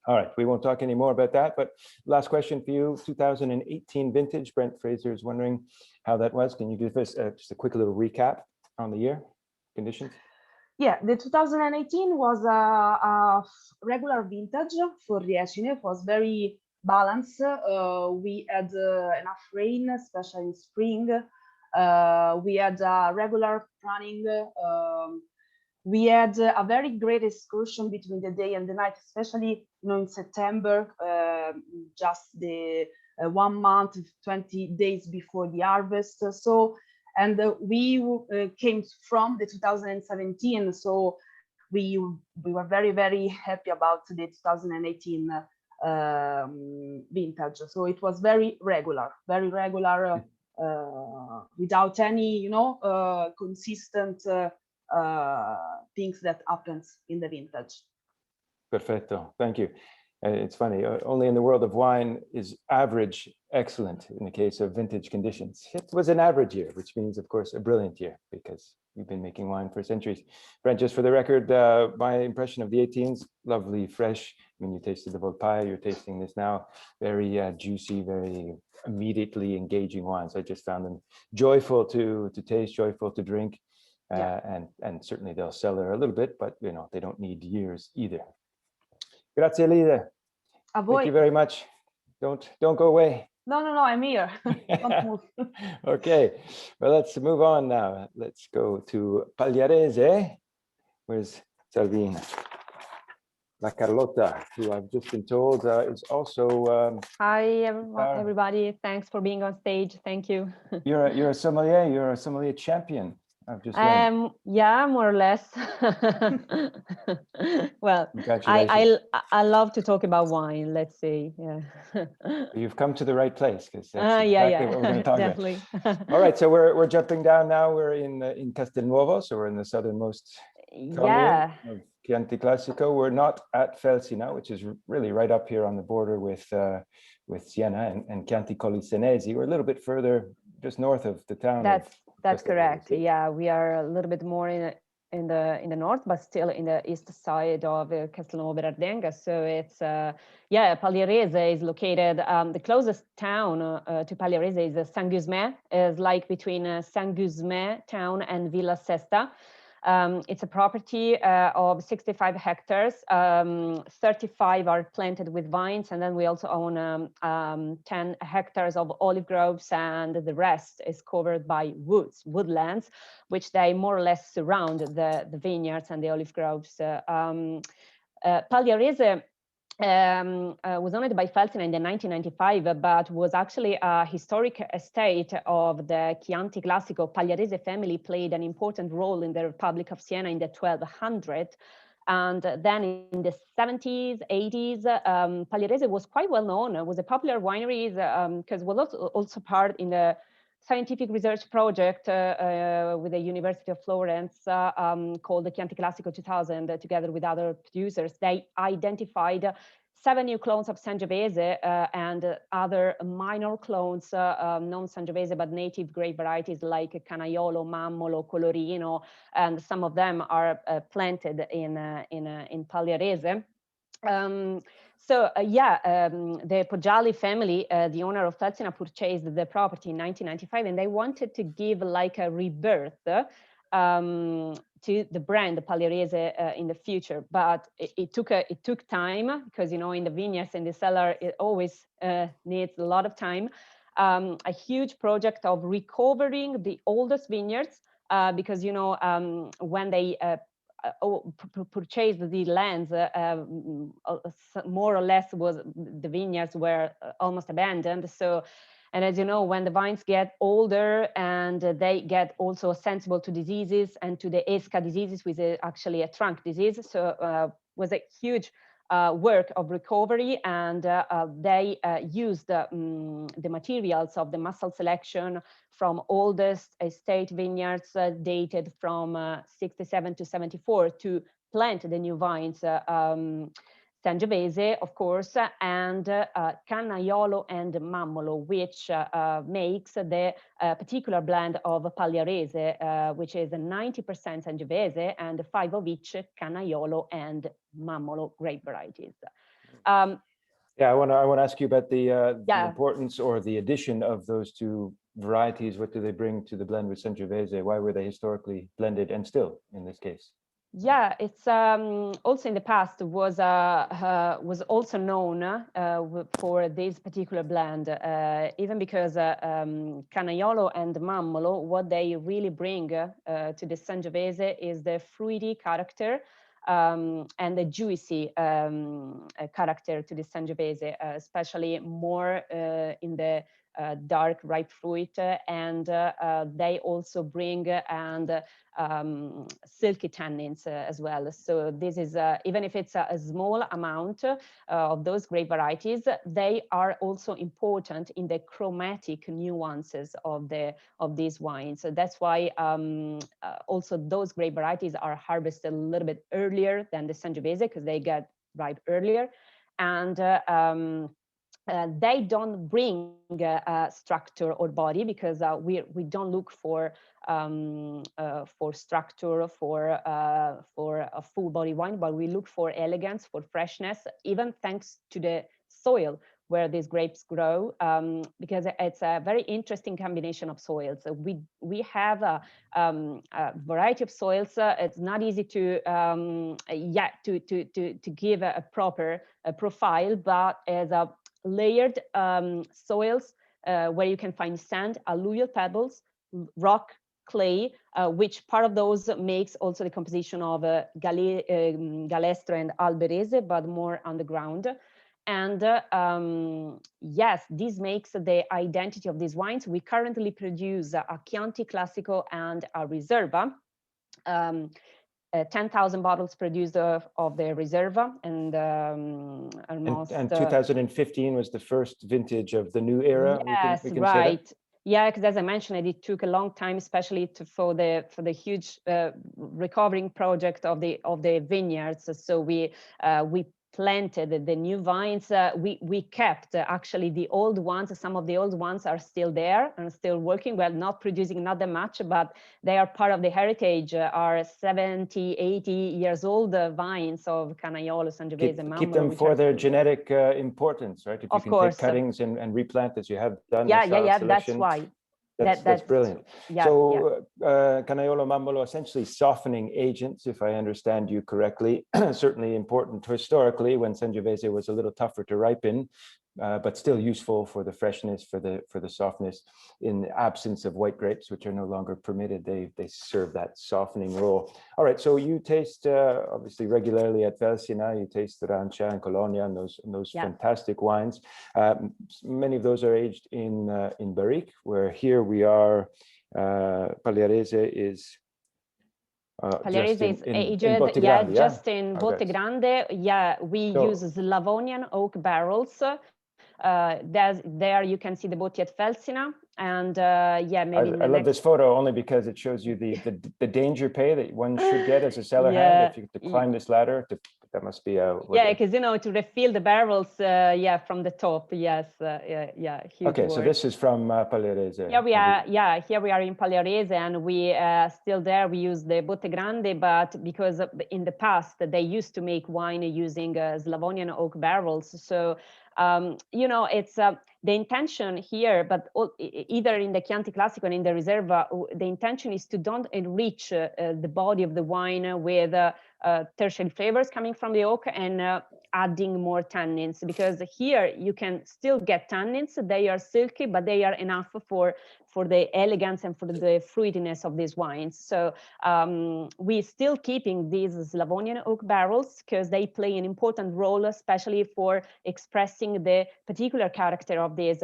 All right, we won't talk any more about that, but last question for you, 2018 vintage. Brent Fraser is wondering how that was. Can you give us just a quick little recap on the year conditions? Yeah, the 2018 was a regular vintage for Riecine. It was very balanced. We had enough rain, especially in spring. We had regular planning. We had a very great excursion between the day and the night, especially, you know, in September, just the 1 month, 20 days before the harvest. So, and we came from the 2017, so we were very, very happy about the 2018 vintage. So it was very regular, without any, you know, consistent things that happens in the vintage. Perfetto, thank you. It's funny, only in the world of wine is average excellent in the case of vintage conditions. It was an average year, which means, of course, a brilliant year because we've been making wine for centuries. Brent, just for the record, my impression of the 18s, lovely, fresh. I mean, you tasted the Volpaia, you're tasting this now, very juicy, very immediately engaging wines. I just found them joyful to taste, joyful to drink. And certainly they'll sell there a little bit, but you know, they don't need years either. Grazie, Elisa. Thank you very much. Don't go away. No, I'm here. Don't move. Okay, well, let's move on now. Let's go to Pagliarese. Where's Salvina? La Carlotta, who I've just been told is also. Hi, everybody. Thanks for being on stage. Thank you. You're a sommelier. You're a sommelier champion. I've just learned. Yeah, more or less. Well, Congratulations. I love to talk about wine, let's say. Yeah. You've come to the right place, because that's Yeah, exactly what we're going to talk definitely. about. All right, so we're jumping down now. We're in Castelnuovo, so we're in the southernmost commune Yeah, of Chianti Classico. We're not at Felsina, which is really right up here on the border with Siena and Chianti Colli Senesi. We're a little bit further, just north of the town. that's correct. Castelnuovo. Yeah, we are a little bit more in the north, but still in the east side of Castelnuovo Belardenga. So it's yeah, Pagliarese is located. The closest town to Pagliarese is San Gusmè. Is like between San Gusmè town and Villa Sesta. It's a property of 65 hectares. 35 are planted with vines, and then we also own 10 hectares of olive groves, and the rest is covered by woodlands, which they more or less surround the vineyards and the olive groves. Pagliarese was owned by Felsina in the 1995, but was actually a historic estate of the Chianti Classico. Pagliarese family played an important role in the Republic of Siena in the 1200s. And then in the 70s, 80s, Pagliarese was quite well known. It was a popular winery because was also part in the scientific research project with the University of Florence called the Chianti Classico 2000, together with other producers. They identified 7 new clones of Sangiovese and other minor clones, non-Sangiovese but native grape varieties like Canaiolo, Mammolo, Colorino, and some of them are planted in Pagliarese. The Poggiali family, the owner of Felsina, purchased the property in 1995, and they wanted to give like a rebirth to the brand Pagliarese in the future. But it took time, because in the vineyards and the cellar it always needs a lot of time. A huge project of recovering the oldest vineyards, because when they purchased the lands, more or less the vineyards were almost abandoned. So, and as you know, when the vines get older and they get also sensible to diseases and to the ESCA diseases, which is actually a trunk disease, so was a huge work of recovery, and they used the materials of the mussel selection from oldest estate vineyards dated from 67 to 74 to plant the new vines, Sangiovese, of course, and Canaiolo and Mammolo, which makes the particular blend of Pagliarese, which is 90% Sangiovese and 5 of each Canaiolo and Mammolo grape varieties. Yeah, I want to ask you about the importance or the addition of those two varieties. What do they bring to the blend with Sangiovese? Why were they historically blended, and still in this case? Yeah, it's also in the past was also known for this particular blend, even because Canaiolo and Mammolo, what they really bring to the Sangiovese is the fruity character and the juicy character to the Sangiovese, especially more in the dark ripe fruit, and they also bring silky tannins as well. So this is even if it's a small amount of those grape varieties, they are also important in the chromatic nuances of these wines. So that's why also those grape varieties are harvested a little bit earlier than the Sangiovese, because they get ripe earlier, and they don't bring structure or body, because we don't look for structure for a full body wine, but we look for elegance, for freshness, even thanks to the soil where these grapes grow, because it's a very interesting combination of soils. We have a variety of soils. It's not easy to give a proper profile, but as a layered soils where you can find sand, alluvial pebbles, rock, clay, which part of those makes also the composition of Galestro and Alberese, but more on the ground. And yes, this makes the identity of these wines. We currently produce a Chianti Classico and a Riserva. 10,000 bottles produced of the Riserva, and almost. And 2015 was the first vintage of the new era. Yes, we can right. Say that? Yeah, because as I mentioned, it took a long time, especially for the huge recovering project of the vineyards. So we planted the new vines. We kept actually the old ones. Some of the old ones are still there and still working. We're not producing not that much, but they are part of the heritage. Are 70, 80 years old vines of Canaiolo, Sangiovese, and Mammolo. Keep them for their genetic importance, right? If you can take cuttings and replant as you have done. Yeah. That's why. That's brilliant. Yeah, so Canaiolo Mammolo, essentially softening agents, if I understand you correctly, certainly important historically when Sangiovese was a little tougher to ripen, but still useful for the freshness, for the softness. In the absence of white grapes, which are no longer permitted, they serve that softening role. All right, so you taste obviously regularly at Felsina. You taste Arancia and Colonia and those fantastic wines. Many of those are aged in barrique, where here we are. Pagliarese is. Pagliarese is aged, just in Botte Grande. Yeah, we use Slavonian oak barrels. There you can see the Botti at Felsina, and maybe I love this photo only because it shows you the danger pay that one should get as a cellar hand if you to climb this ladder. That must be because to refill the barrels from the top. Yes, huge okay, work. So this is from Pagliarese. Here we are in Pagliarese, and we still there. We use the Botte Grande, but because in the past they used to make wine using Slavonian oak barrels, so. It's the intention here, but either in the Chianti Classico and in the Riserva, the intention is to don't enrich the body of the wine with tertiary flavors coming from the oak and adding more tannins, because here you can still get tannins. They are silky, but they are enough for the elegance and for the fruitiness of these wines. So we're still keeping these Slavonian oak barrels because they play an important role, especially for expressing the particular character of these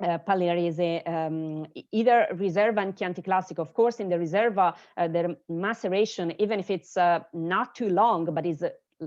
Pagliarese, either Riserva and Chianti Classico. Of course, in the Riserva, the maceration, even if it's not too long, but is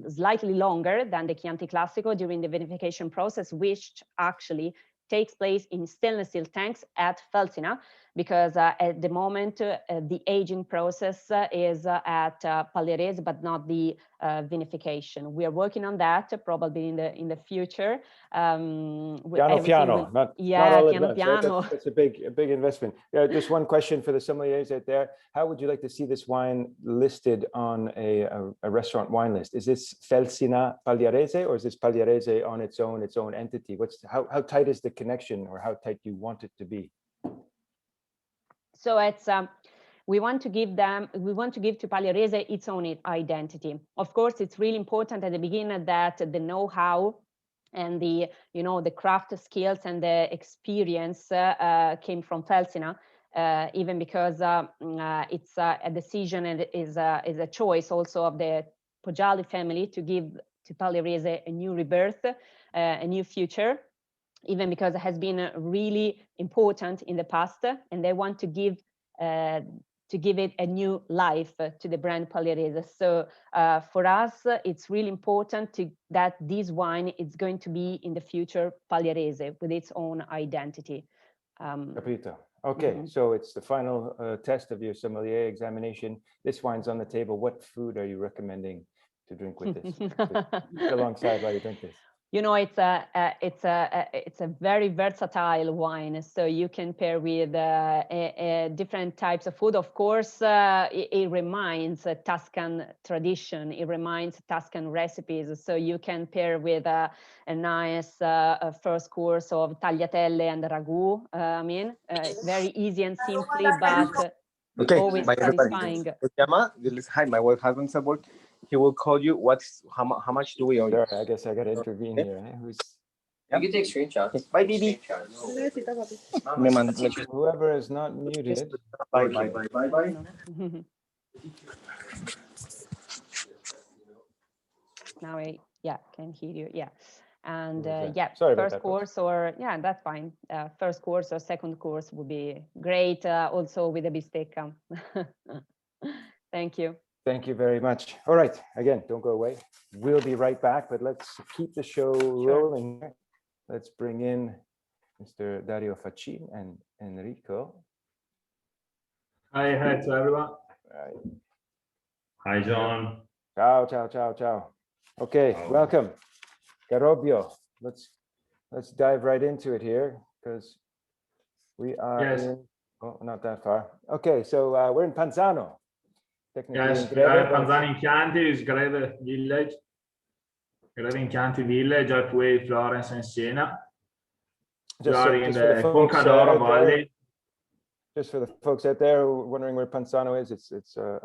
slightly longer than the Chianti Classico during the vinification process, which actually takes place in stainless steel tanks at Felsina, because at the moment the aging process is at Pagliarese, but not the vinification. We are working on that, probably in the future. Piano, not all at once, right? That's a big investment. Yeah, just one question for the sommeliers out there: how would you like to see this wine listed on a restaurant wine list? Is this Felsina Pagliarese, or is this Pagliarese on its own entity? How tight is the connection, or how tight do you want it to be? So it's we want to give to Pagliarese its own identity. Of course, it's really important at the beginning that the know-how and the craft skills and the experience came from Felsina, even because it's a decision and is a choice also of the Poggiali family to give to Pagliarese a new rebirth, a new future, even because it has been really important in the past, and they want to give it a new life to the brand Pagliarese. So for us, it's really important that this wine is going to be in the future Pagliarese with its own identity. Capito. Okay, so it's the final test of your sommelier examination. This wine's on the table. What food are you recommending to drink with this? Alongside while you drink this. It's a very versatile wine, so you can pair with different types of food. Of course, it reminds a Tuscan tradition. It reminds Tuscan recipes. So you can pair with a nice first course of tagliatelle and ragu. Very easy and simply, but always satisfying. Hi, my wife husband's at work. He will call you. How much do we owe you? I guess I got to intervene here. You can take screenshots. Bye, baby. Whoever is not muted. Bye. Now Yeah, can hear you. Yeah. And Okay. yeah, Sorry about first that, folks. course or yeah, that's fine. First course or second course would be great. Also with a bistecca. Thank you. Thank you very much. All right, again, don't go away. We'll be right back, but let's keep the show rolling here. Let's bring in Mr. Dario Faccin and Enrico. Hi to everyone. All right. Hi, John. Ciao, ciao, ciao, ciao. Okay, Ciao. welcome. Garobio, let's dive right into it here because we are Yes. in, oh, not that far. Okay, so we're in Panzano. Technically Yes, in we are Greve, at Panzano in Chianti, is Greve Village. Greve in Chianti Village, halfway Florence and Siena. We are in the Concadoro Valley. Just for the folks out there who are wondering where Panzano is, it's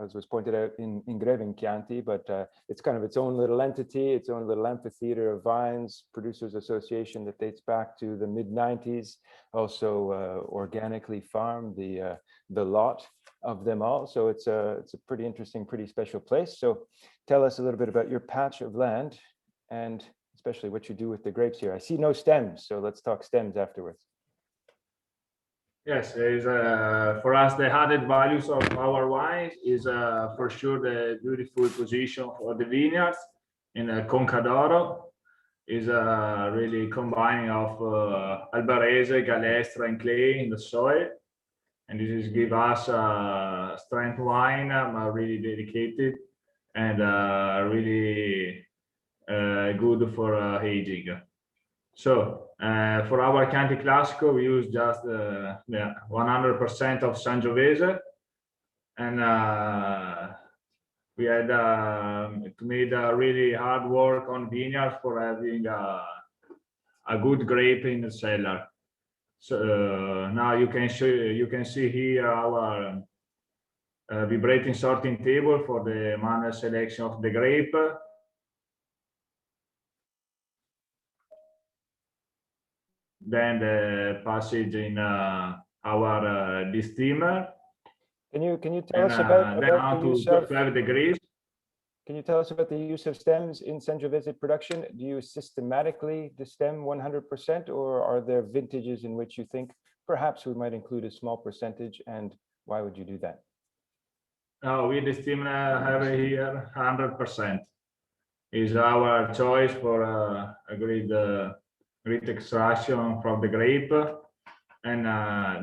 as was pointed out in Greve in Chianti, but it's kind of its own little entity, its own little amphitheater of vines, producers association that dates back to the mid-90s, also organically farmed the lot of them all. So it's a pretty interesting, pretty special place. So tell us a little bit about your patch of land and especially what you do with the grapes here. I see no stems, so let's talk stems afterwards. Yes, is for us the added values of our wines is for sure the beautiful position for the vineyards in Concadoro is really combining of Albarese, Galestra, and clay in the soil, and this is give us strength wine, really dedicated and really good for aging. So for our Chianti Classico, we use just 100% of Sangiovese, and we had made really hard work on vineyards for having a good grape in the cellar. So now you can see here our vibrating sorting table for the manual selection of the grape. Then the passage in our steamer. Can you tell us about the use of 12 degrees? Can you tell us about the use of stems in Sangiovese production? Do you systematically destem 100%, or are there vintages in which you think perhaps we might include a small percentage, and why would you do that? No, we destem have here 100%. Is our choice for a great extraction from the grape, and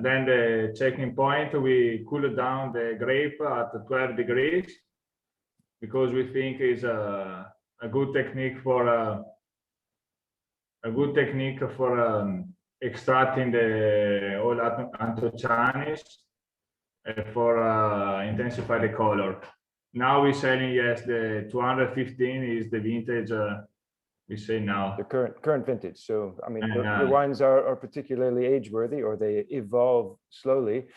then the checking point, we cool down the grape at 12 degrees because we think is a good technique for extracting the all anthocyanins for intensify the color. Now we're selling, yes, the 215 is the vintage. We say now the current vintage. So I mean, the wines are particularly age-worthy, or they evolve slowly.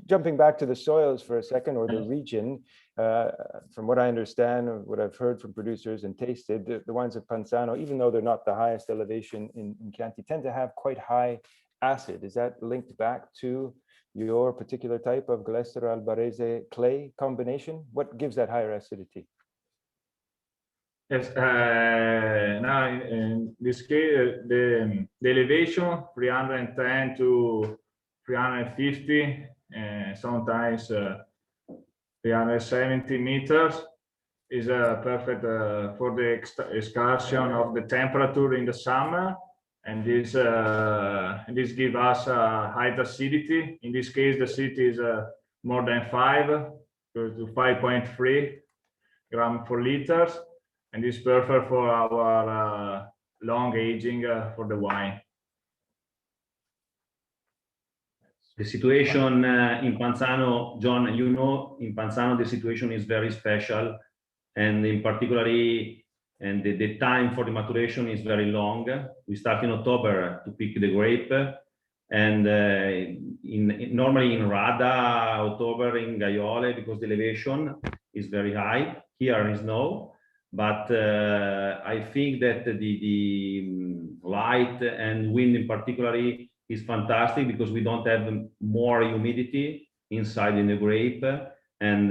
Jumping back to the soils for a second, or the region, from what I understand, or what I've heard from producers and tasted, the wines of Panzano, even though they're not the highest elevation in Chianti, tend to have quite high acid. Is that linked back to your particular type of Galestra Albarese clay combination? What gives that higher acidity? Yes, now in this case, the elevation 310 to 350, sometimes 370 meters is perfect for the excursion of the temperature in the summer, and this gives us high acidity. In this case, the acidity is more than 5 to 5.3 grams per liter. And it's perfect for our long aging for the wine. The situation in Panzano, John, you know, in Panzano, the situation is very special. And in particularly, and the time for the maturation is very long. We start in October to pick the grape. And normally in Radda, October in Gaiole, because the elevation is very high. Here is no. But I think that the light and wind in particularly is fantastic because we don't have more humidity inside in the grape, and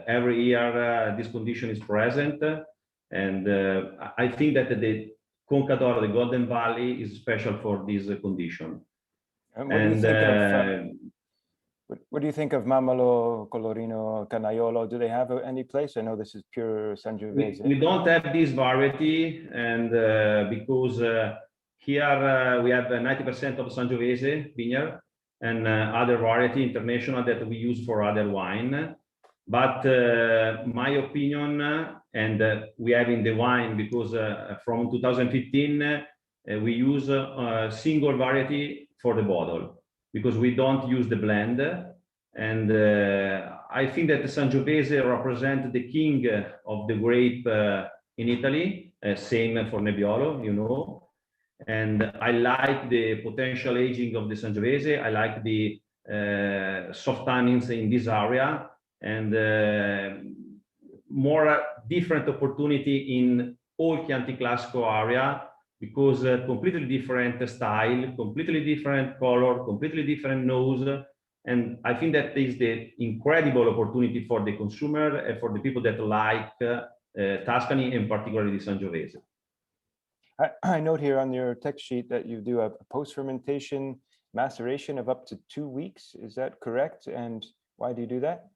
every year this condition is present, And I think that the Conca d'Oro, the Golden Valley, is special for this condition. And what do you think of Mammolo, Colorino, Canaiolo? Do they have any place? I know this is pure Sangiovese. We don't have this variety, and because here we have 90% of Sangiovese vineyard and other variety international that we use for other wine. But my opinion, and we have in the wine, because from 2015 we use a single variety for the bottle, because we don't use the blend. And I think that the Sangiovese represents the king of the grape in Italy, same for Nebbiolo, you know. And I like the potential aging of the Sangiovese. I like the soft tannins in this area, and more different opportunity in all Chianti Classico area, because completely different style, completely different color, completely different nose. And I think that is the incredible opportunity for the consumer and for the people that like Tuscany, and particularly the Sangiovese. I note here on your text sheet that you do a post-fermentation maceration of up to 2 weeks. Is that correct? And why do you do that?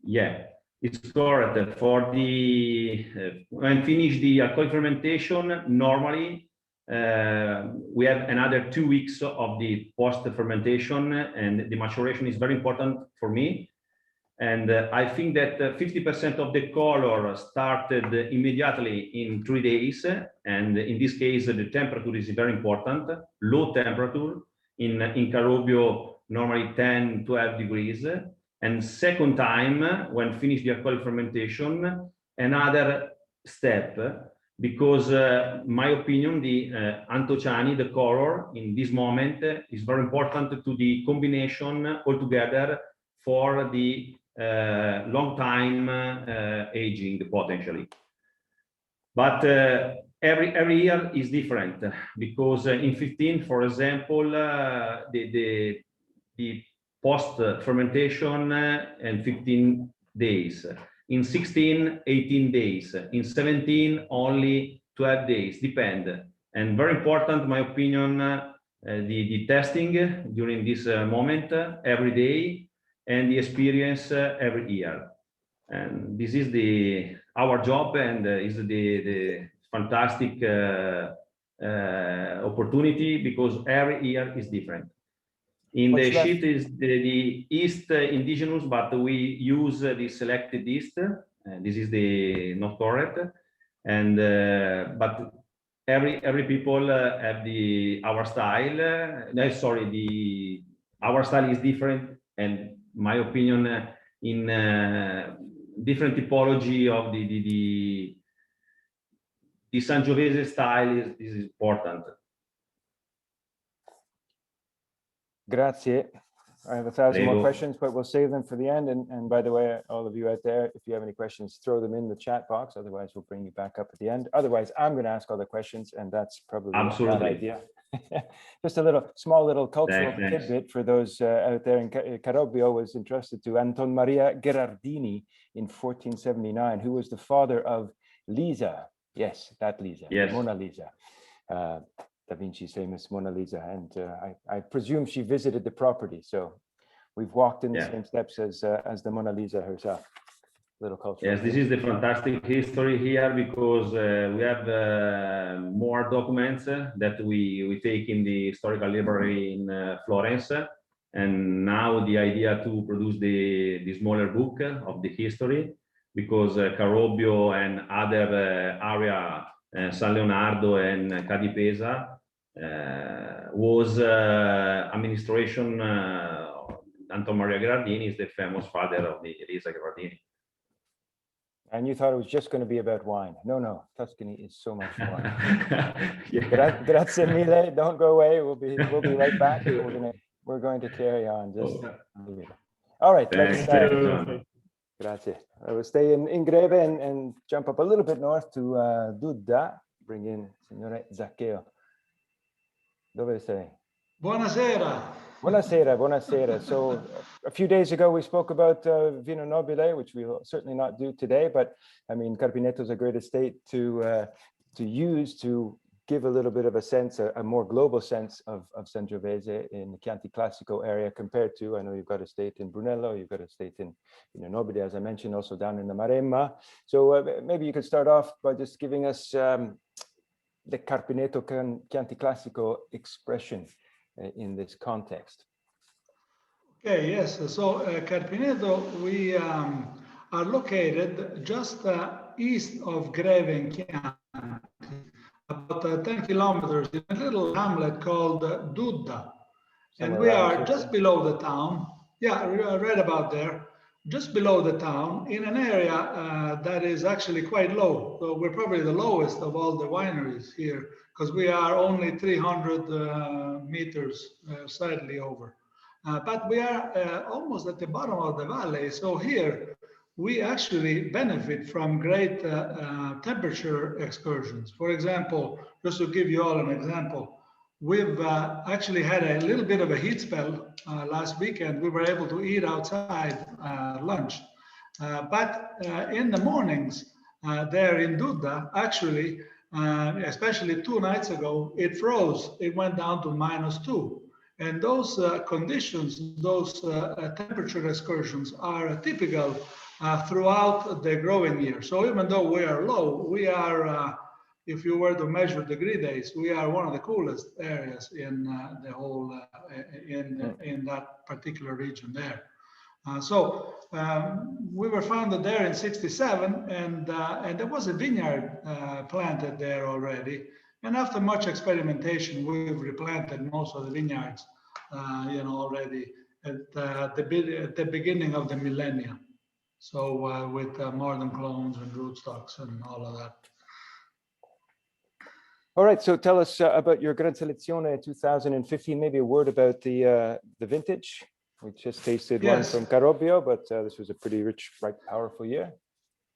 Yeah, it's correct. For the when finish the alcohol fermentation, normally we have another 2 weeks of the post-fermentation, and the maturation is very important for me. And I think that 50% of the color started immediately in 3 days. And in this case, the temperature is very important, low temperature. In Carobbio, normally 10, 12 degrees. And second time, when finished the alcohol fermentation, another step, because my opinion, the Antociani, the color in this moment is very important to the combination altogether for the long time aging potentially. But every year is different, because in 15, for example, the post fermentation and 15 days. In 16, 18 days. In 17, only 12 days, depend. And very important, my opinion, the testing during this moment, every day, and the experience every year. And this is our job, and is the fantastic opportunity, because every year is different. In the sheet is the yeast indigenous, but we use the selected yeast. This is the not correct, and but every people have our style. Our style is different, and my opinion, in different typology of the Sangiovese style is important. Grazie. I have 1,000 more questions, but we'll save them for the end. And by the way, all of you out there, if you have any questions, throw them in the chat box. Otherwise, we'll bring you back up at the end. Otherwise, I'm going to ask all the questions, and that's probably a bad idea. Just a small little cultural tidbit for those out there in Carobbio was entrusted to Anton Maria Gherardini in 1479, who was the father of Lisa. Yes, that Lisa, yes. Mona Lisa. Da Vinci's famous Mona Lisa, and I presume she visited the property, so we've walked in the same steps as the Mona Lisa herself. Little culture. Yes, this is the fantastic history here, because we have more documents that we take in the historical library in Florence, and now the idea to produce the smaller book of the history, because Carobbio and other area, San Leonardo and Ca di Pesa, was administration. Anton Maria Gherardini is the famous father of the Elisa Gherardini. And you thought it was just going to be about wine. No, Tuscany is so much more. Grazie mille. Don't go away. We'll be right back. We're going to carry on. All right. Grazie. I will stay in Greve and jump up a little bit north to Dudda. Bring in Signore Zaccheo. Dove sei? Buonasera. Buonasera, buonasera. So a few days ago, we spoke about Vino Nobile, which we will certainly not do today, but I mean, Carpineto is a great estate to use to give a little bit of a sense, a more global sense of Sangiovese in the Chianti Classico area compared to, I know you've got a estate in Brunello, you've got a estate in Vino Nobile, as I mentioned, also down in the Maremma. So maybe you could start off by just giving us the Carpineto Chianti Classico expression in this context. Okay, yes. So Carpineto, we are located just east of Greve in Chianti, about 10 kilometers in a little hamlet called Dudda. And we are just below the town. Yeah, right about there. Just below the town in an area that is actually quite low. So we're probably the lowest of all the wineries here because we are only 300 meters slightly over. But we are almost at the bottom of the valley. So here we actually benefit from great temperature excursions. For example, just to give you all an example, we've actually had a little bit of a heat spell last weekend. We were able to eat outside lunch. But in the mornings there in Dudda, actually, especially 2 nights ago, it froze. It went down to -2. And those conditions, those temperature excursions are typical throughout the growing year. So even though we are low, we are, if you were to measure degree days, we are one of the coolest areas in the whole, in that particular region there. So we were founded there in '67, and there was a vineyard planted there already. And after much experimentation, we've replanted most of the vineyards, you know, already at the beginning of the millennium. So with modern clones and rootstocks and all of that. All right, so tell us about your Gran Selezione 2015, maybe a word about the vintage. We just tasted one from Carobbio, but this was a pretty rich, bright, powerful year.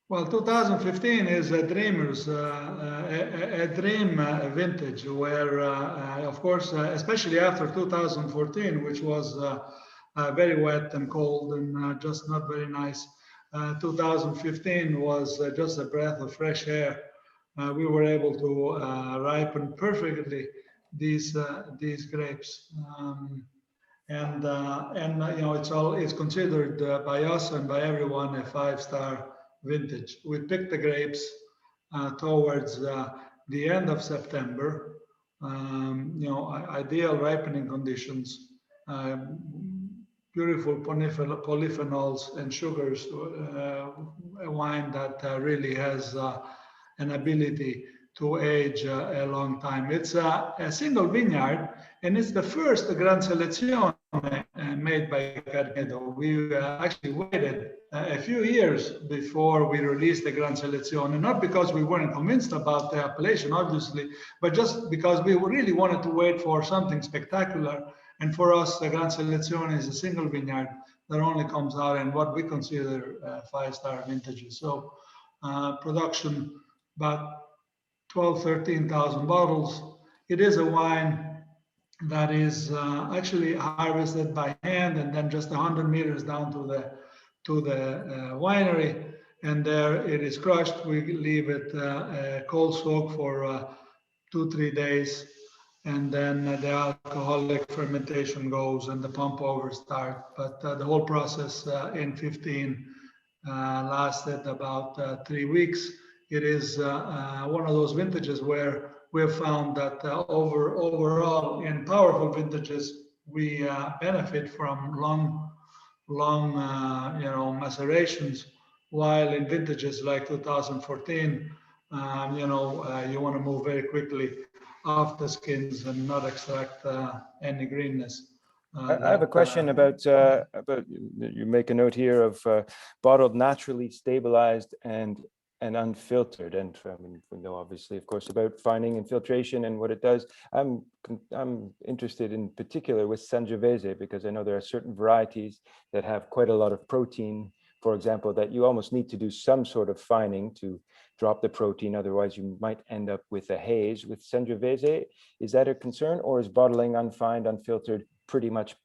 Well, 2015 is a dreamer's, a dream vintage where, of course, especially after 2014, which was very wet and cold and just not very nice. 2015 was just a breath of fresh air. We were able to ripen perfectly these grapes, and you know, it's considered by us and by everyone a 5-star vintage. We picked the grapes towards the end of September. You know, ideal ripening conditions, beautiful polyphenols and sugars, a wine that really has an ability to age a long time. It's a single vineyard, and it's the first Gran Selezione made by Carpineto. We actually waited a few years before we released the Gran Selezione, not because we weren't convinced about the appellation, obviously, but just because we really wanted to wait for something spectacular. And for us, the Gran Selezione is a single vineyard that only comes out in what we consider 5-star vintages. So production, about 12,000, 13,000 bottles. It is a wine that is actually harvested by hand and then just 100 meters down to the winery, and there it is crushed. We leave it cold soak for 2-3 days, and then the alcoholic fermentation goes and the pump over start. But the whole process in 15 lasted about 3 weeks. It is one of those vintages where we have found that overall in powerful vintages, we benefit from long you know, macerations, while in vintages like 2014, you know, you want to move very quickly off the skins and not extract any greenness. I have a question about you make a note here of bottled, naturally stabilized and unfiltered, and I mean, we know obviously, of course, about finding infiltration and what it does. I'm interested in particular with Sangiovese, because I know there are certain varieties that have quite a lot of protein, for example, that you almost need to do some sort of fining to drop the protein, otherwise you might end up with a haze. With Sangiovese, is that a concern, or is bottling unfined, unfiltered pretty much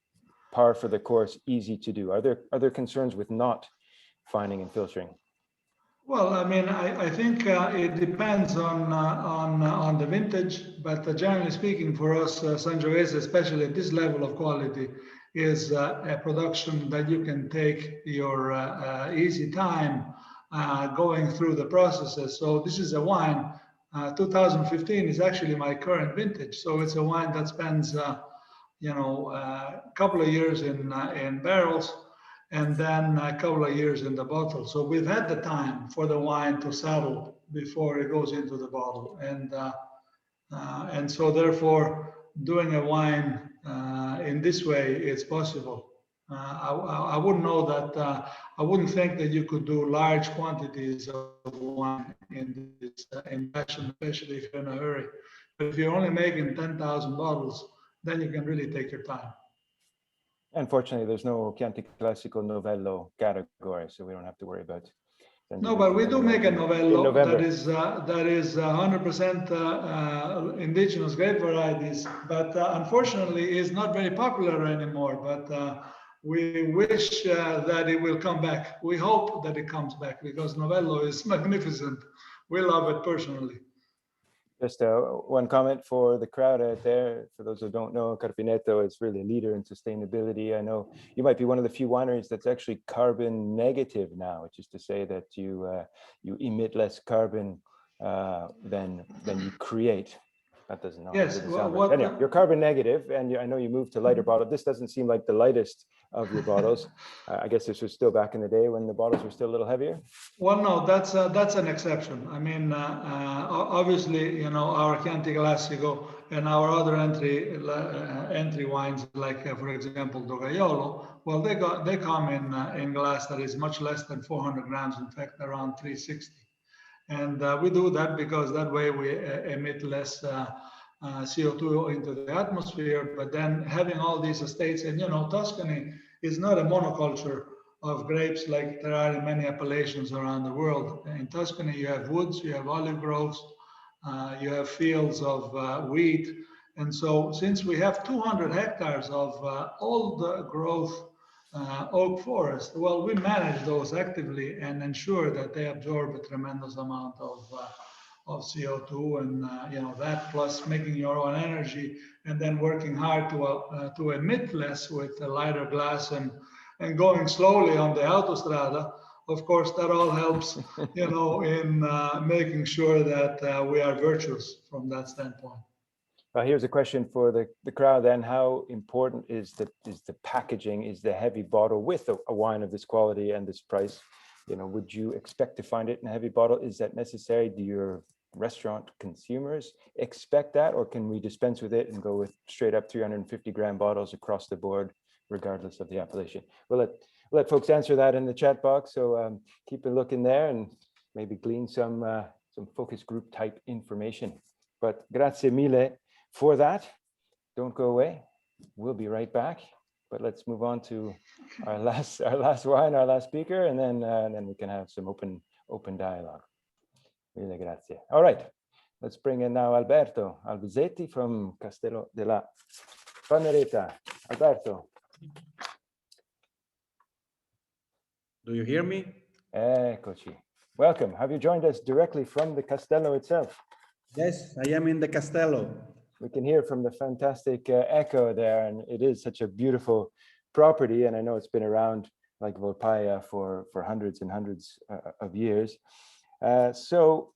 par for the course, easy to do? Are there concerns with not fining and filtering? Well, I mean, I think it depends on the vintage, but generally speaking, for us, Sangiovese, especially at this level of quality, is a production that you can take your easy time going through the processes. So this is a wine. 2015 is actually my current vintage, so it's a wine that spends, a couple of years in barrels, and then a couple of years in the bottle. So we've had the time for the wine to settle before it goes into the bottle. And so therefore, doing a wine in this way, it's possible. I wouldn't know that, I wouldn't think that you could do large quantities of wine in this in fashion, especially if you're in a hurry. But if you're only making 10,000 bottles, then you can really take your time. Unfortunately, there's no Chianti Classico Novello category, so we don't have to worry about. No, but we do make a Novello November. that is 100% indigenous grape varieties, but unfortunately is not very popular anymore. But we wish that it will come back. We hope that it comes back because Novello is magnificent. We love it personally. Just one comment for the crowd out there. For those who don't know, Carpineto is really a leader in sustainability. I know you might be one of the few wineries that's actually carbon negative now, which is to say that you emit less carbon than you create. That doesn't know. Yes, Well, anyway, you're carbon negative, and I know you moved to lighter bottle. This doesn't seem like the lightest of your bottles. I guess this was still back in the day when the bottles were still a little heavier. Well, no, that's an exception. I mean, obviously, our Chianti Classico and our other entry wines, like for example, Dogaiolo. Well, they come in glass that is much less than 400 grams. In fact, around 360. And we do that because that way we emit less CO2 into the atmosphere. But then having all these estates, and Tuscany is not a monoculture of grapes like there are in many appellations around the world. In Tuscany, you have woods, you have olive groves, you have fields of wheat. And so since we have 200 hectares of old growth oak forest, well, we manage those actively and ensure that they absorb a tremendous amount of CO2, and that plus making your own energy and then working hard to emit less with a lighter glass and going slowly on the autostrada. Of course, that all helps, in making sure that we are virtuous from that standpoint. Well, here's a question for the crowd then. How important is the packaging, is the heavy bottle with a wine of this quality and this price? Would you expect to find it in a heavy bottle? Is that necessary? Do your restaurant consumers expect that, or can we dispense with it and go with straight up 350 gram bottles across the board, regardless of the appellation? We'll let folks answer that in the chat box. So keep a look in there and maybe glean some focus group type information. But grazie mille for that. Don't go away. We'll be right back. But let's move on to our last wine, our last speaker, and then we can have some open dialogue. Mille grazie. All right, let's bring in now Alberto Albizetti from Castello della Paneretta. Alberto. Do you hear me? Eccoci. Welcome. Have you joined us directly from the Castello itself? Yes, I am in the Castello. We can hear from the fantastic echo there, and it is such a beautiful property. And I know it's been around like Volpaia for hundreds and hundreds of years. So,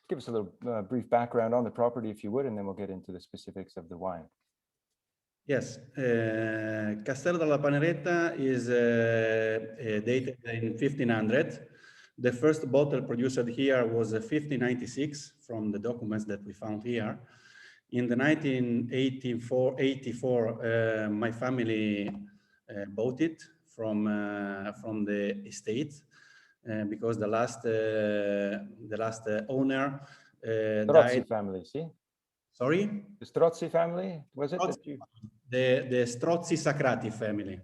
give us a little brief background on the property, if you would, and then we'll get into the specifics of the wine. Yes, Castello della Paneretta is dated in 1500. The first bottle produced here was 1596 from the documents that we found here. In the 1984, my family bought it from the estate because the last owner Strozzi died. family, see? Sorry? The Strozzi family, was it? The Strozzi Sacrati family.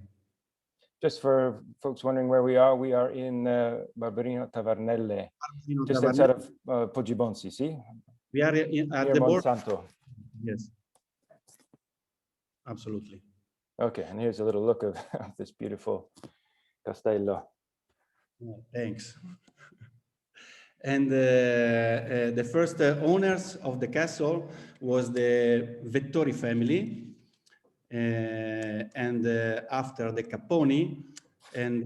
Just for folks wondering where we are in Barberino Tavernelle, just outside of Poggibonsi, see? We are at near the border. Monsanto. Yes, absolutely. Okay, and here's a little look of, of this beautiful Castello. Thanks. And the first owners of the castle was the Vettori family, and after the Capponi, and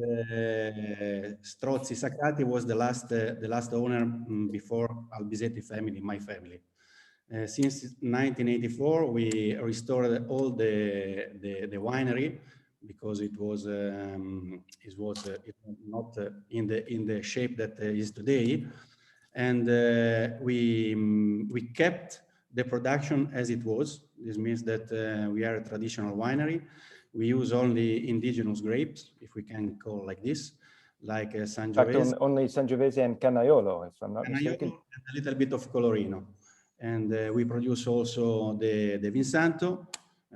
Strozzi Sacrati was the last owner before Albisetti family, my family. Since 1984, we restored all the winery because it was not in the shape that is today, and we kept the production as it was. This means that we are a traditional winery. We use only indigenous grapes, if we can call like this, like Sangiovese. Only Sangiovese and Canaiolo, if I'm not mistaken. And a little bit of Colorino. And we produce also the Vinsanto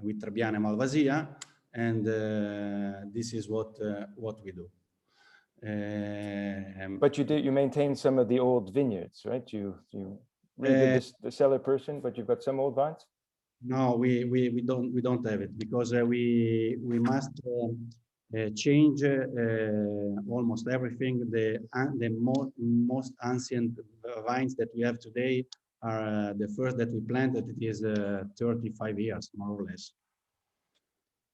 with Trebbiano and Malvasia, and this is what we do. But you maintain some of the old vineyards, right? You really the cellar person, but you've got some old vines. No, we don't have it because we must change almost everything. The most ancient vines that we have today are the first that we planted. It is 35 years more or less.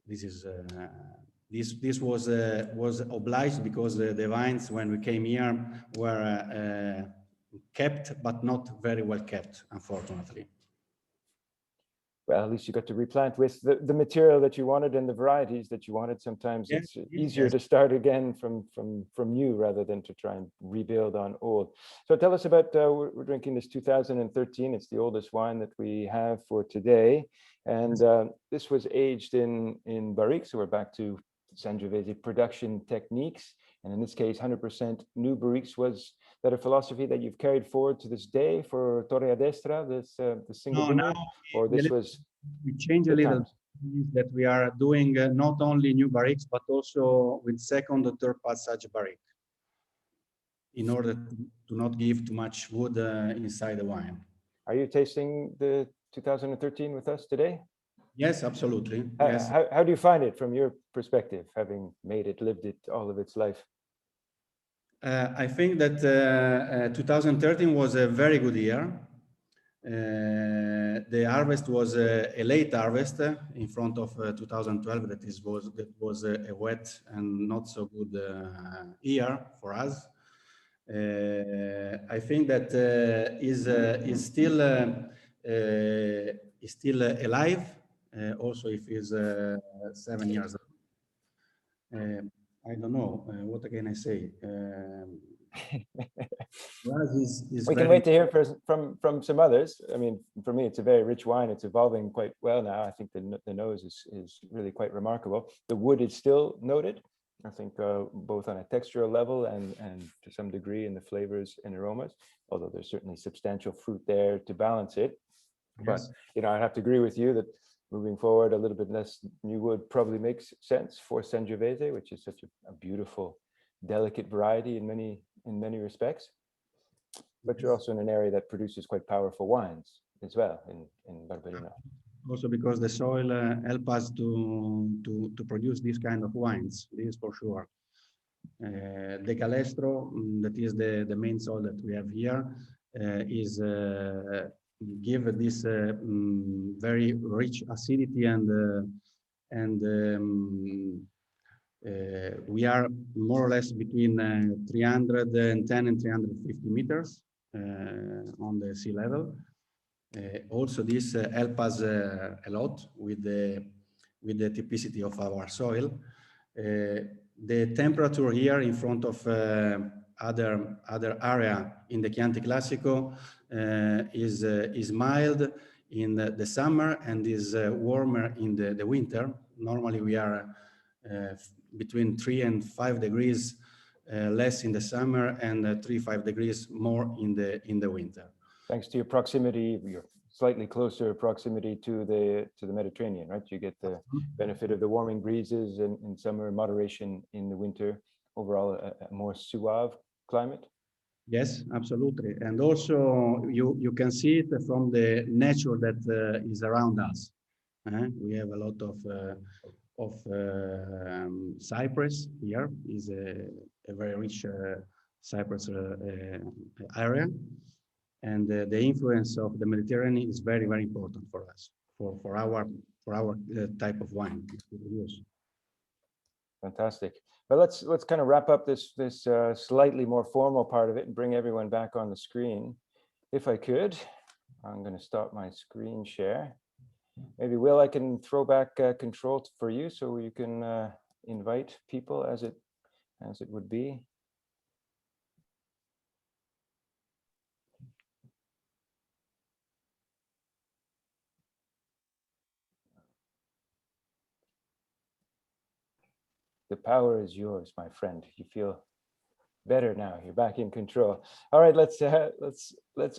This is this was obliged because the vines when we came here were kept but not very well kept, unfortunately. Well, at least you got to replant with the material that you wanted and the varieties that you wanted. Sometimes it's easier to start again from new rather than to try and rebuild on old. So tell us about, we're drinking this 2013. It's the oldest wine that we have for today. And this was aged in barrique. So we're back to Sangiovese production techniques. And in this case, 100% new barriques. Was that a philosophy that you've carried forward to this day for Torre a Destra, this the single vineyard, or this was? We changed a little that we are doing not only new barriques but also with second or third passage barrique, in order to not give too much wood inside the wine. Are you tasting the 2013 with us today? Yes, absolutely. Yes. How do you find it from your perspective, having made it, lived it all of its life? I think that 2013 was a very good year. The harvest was a late harvest in front of 2012. That was a wet and not so good year for us. I think that is still alive, also if it's 7 years old. I don't know, what can I say? We can wait to hear from some others. I mean, for me, it's a very rich wine. It's evolving quite well now. I think the nose is really quite remarkable. The wood is still noted, I think, both on a textural level and to some degree in the flavors and aromas, although there's certainly substantial fruit there to balance it. Yes. But, you know, I have to agree with you that moving forward, a little bit less new wood probably makes sense for Sangiovese, which is such a beautiful, delicate variety in many respects. But you're also in an area that produces quite powerful wines as well in Barberino. Also because the soil helps us to produce this kind of wines, this is for sure. The Galestro, that is the main soil that we have here, is give this very rich acidity, and we are more or less between 310 and 350 meters on the sea level. Also, this helps us a lot with the typicity of our soil. The temperature here in front of other area in the Chianti Classico is mild in the summer and is warmer in the winter. Normally we are between 3 and 5 degrees less in the summer and 3-5 degrees more in the winter. Thanks to your proximity, your slightly closer proximity to the Mediterranean, right? You get the benefit of the warming breezes in summer, moderation in the winter. Overall, a more suave climate. Yes, absolutely. And also you can see it from the nature that is around us. We have a lot of Cyprus here is a very rich Cyprus area. And the influence of the Mediterranean is very, very important for us, for our type of wine we produce. Fantastic. But let's kind of wrap up this slightly more formal part of it and bring everyone back on the screen. If I could, I'm going to stop my screen share. Maybe Will, I can throw back control for you so you can invite people as it would be. The power is yours, my friend. You feel better now. You're back in control. All right, let's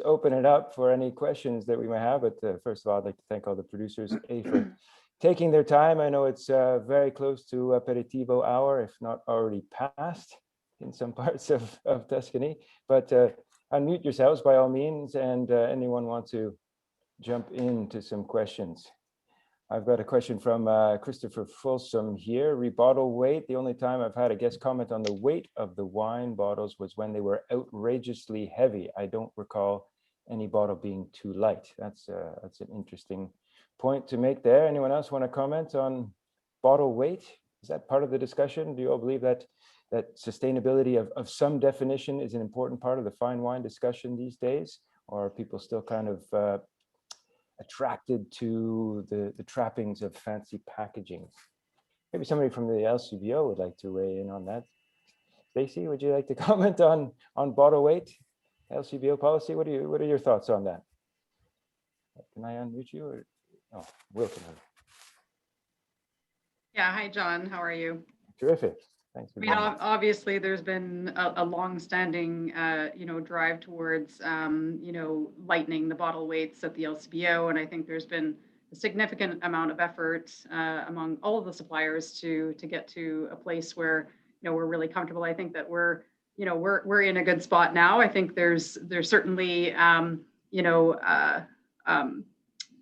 open it up for any questions that we may have. But first of all, I'd like to thank all the producers for taking their time. I know it's very close to aperitivo hour, if not already past in some parts of Tuscany. But unmute yourselves by all means, and anyone want to jump into some questions. I've got a question from Christopher Folsom here. Rebottle weight. The only time I've had a guest comment on the weight of the wine bottles was when they were outrageously heavy. I don't recall any bottle being too light. That's an interesting point to make there. Anyone else want to comment on bottle weight? Is that part of the discussion? Do you all believe that sustainability of some definition is an important part of the fine wine discussion these days? Or are people still kind of attracted to the trappings of fancy packaging? Maybe somebody from the LCBO would like to weigh in on that. Stacey, would you like to comment on bottle weight, LCBO policy? What are your thoughts on that? Can I unmute you? Or, oh, Will can. Yeah, hi John, how are you? Terrific. Thanks for being here. Obviously, there's been a long-standing, drive towards, lightening the bottle weights at the LCBO, and I think there's been a significant amount of effort among all of the suppliers to get to a place where we're really comfortable. I think that we're in a good spot now. I think there's certainly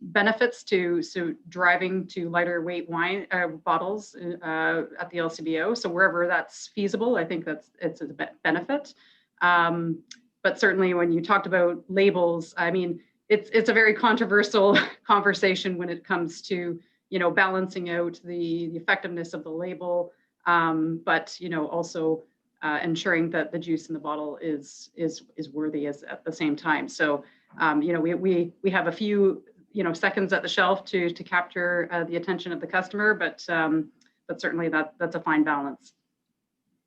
benefits to driving to lighter weight wine bottles at the LCBO. So wherever that's feasible, I think it's a benefit. But certainly when you talked about labels, I mean, it's a very controversial conversation when it comes to balancing out the effectiveness of the label, but also ensuring that the juice in the bottle is worthy at the same time. So we have a few seconds at the shelf to capture the attention of the customer, but certainly that's a fine balance.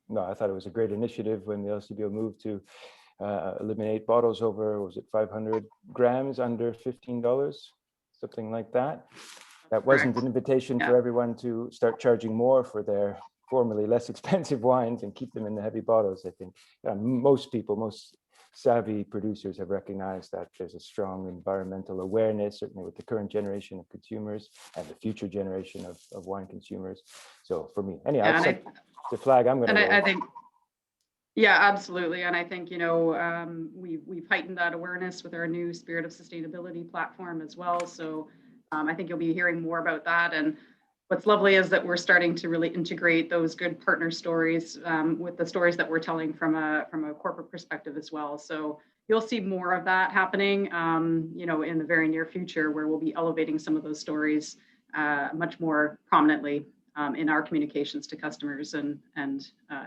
No, I thought it was a great initiative when the LCBO moved to eliminate bottles over, was it 500 grams under $15, something like that. That wasn't an invitation for everyone to start charging more for their formerly less expensive wines and keep them in the heavy bottles. I think most savvy producers have recognized that there's a strong environmental awareness, certainly with the current generation of consumers and the future generation of wine consumers. So for me, anyhow, the flag I'm going to. I think, yeah, absolutely. And I think, we've heightened that awareness with our new Spirit of Sustainability platform as well. So I think you'll be hearing more about that. And what's lovely is that we're starting to really integrate those good partner stories with the stories that we're telling from a corporate perspective as well. So you'll see more of that happening, in the very near future, where we'll be elevating some of those stories much more prominently in our communications to customers and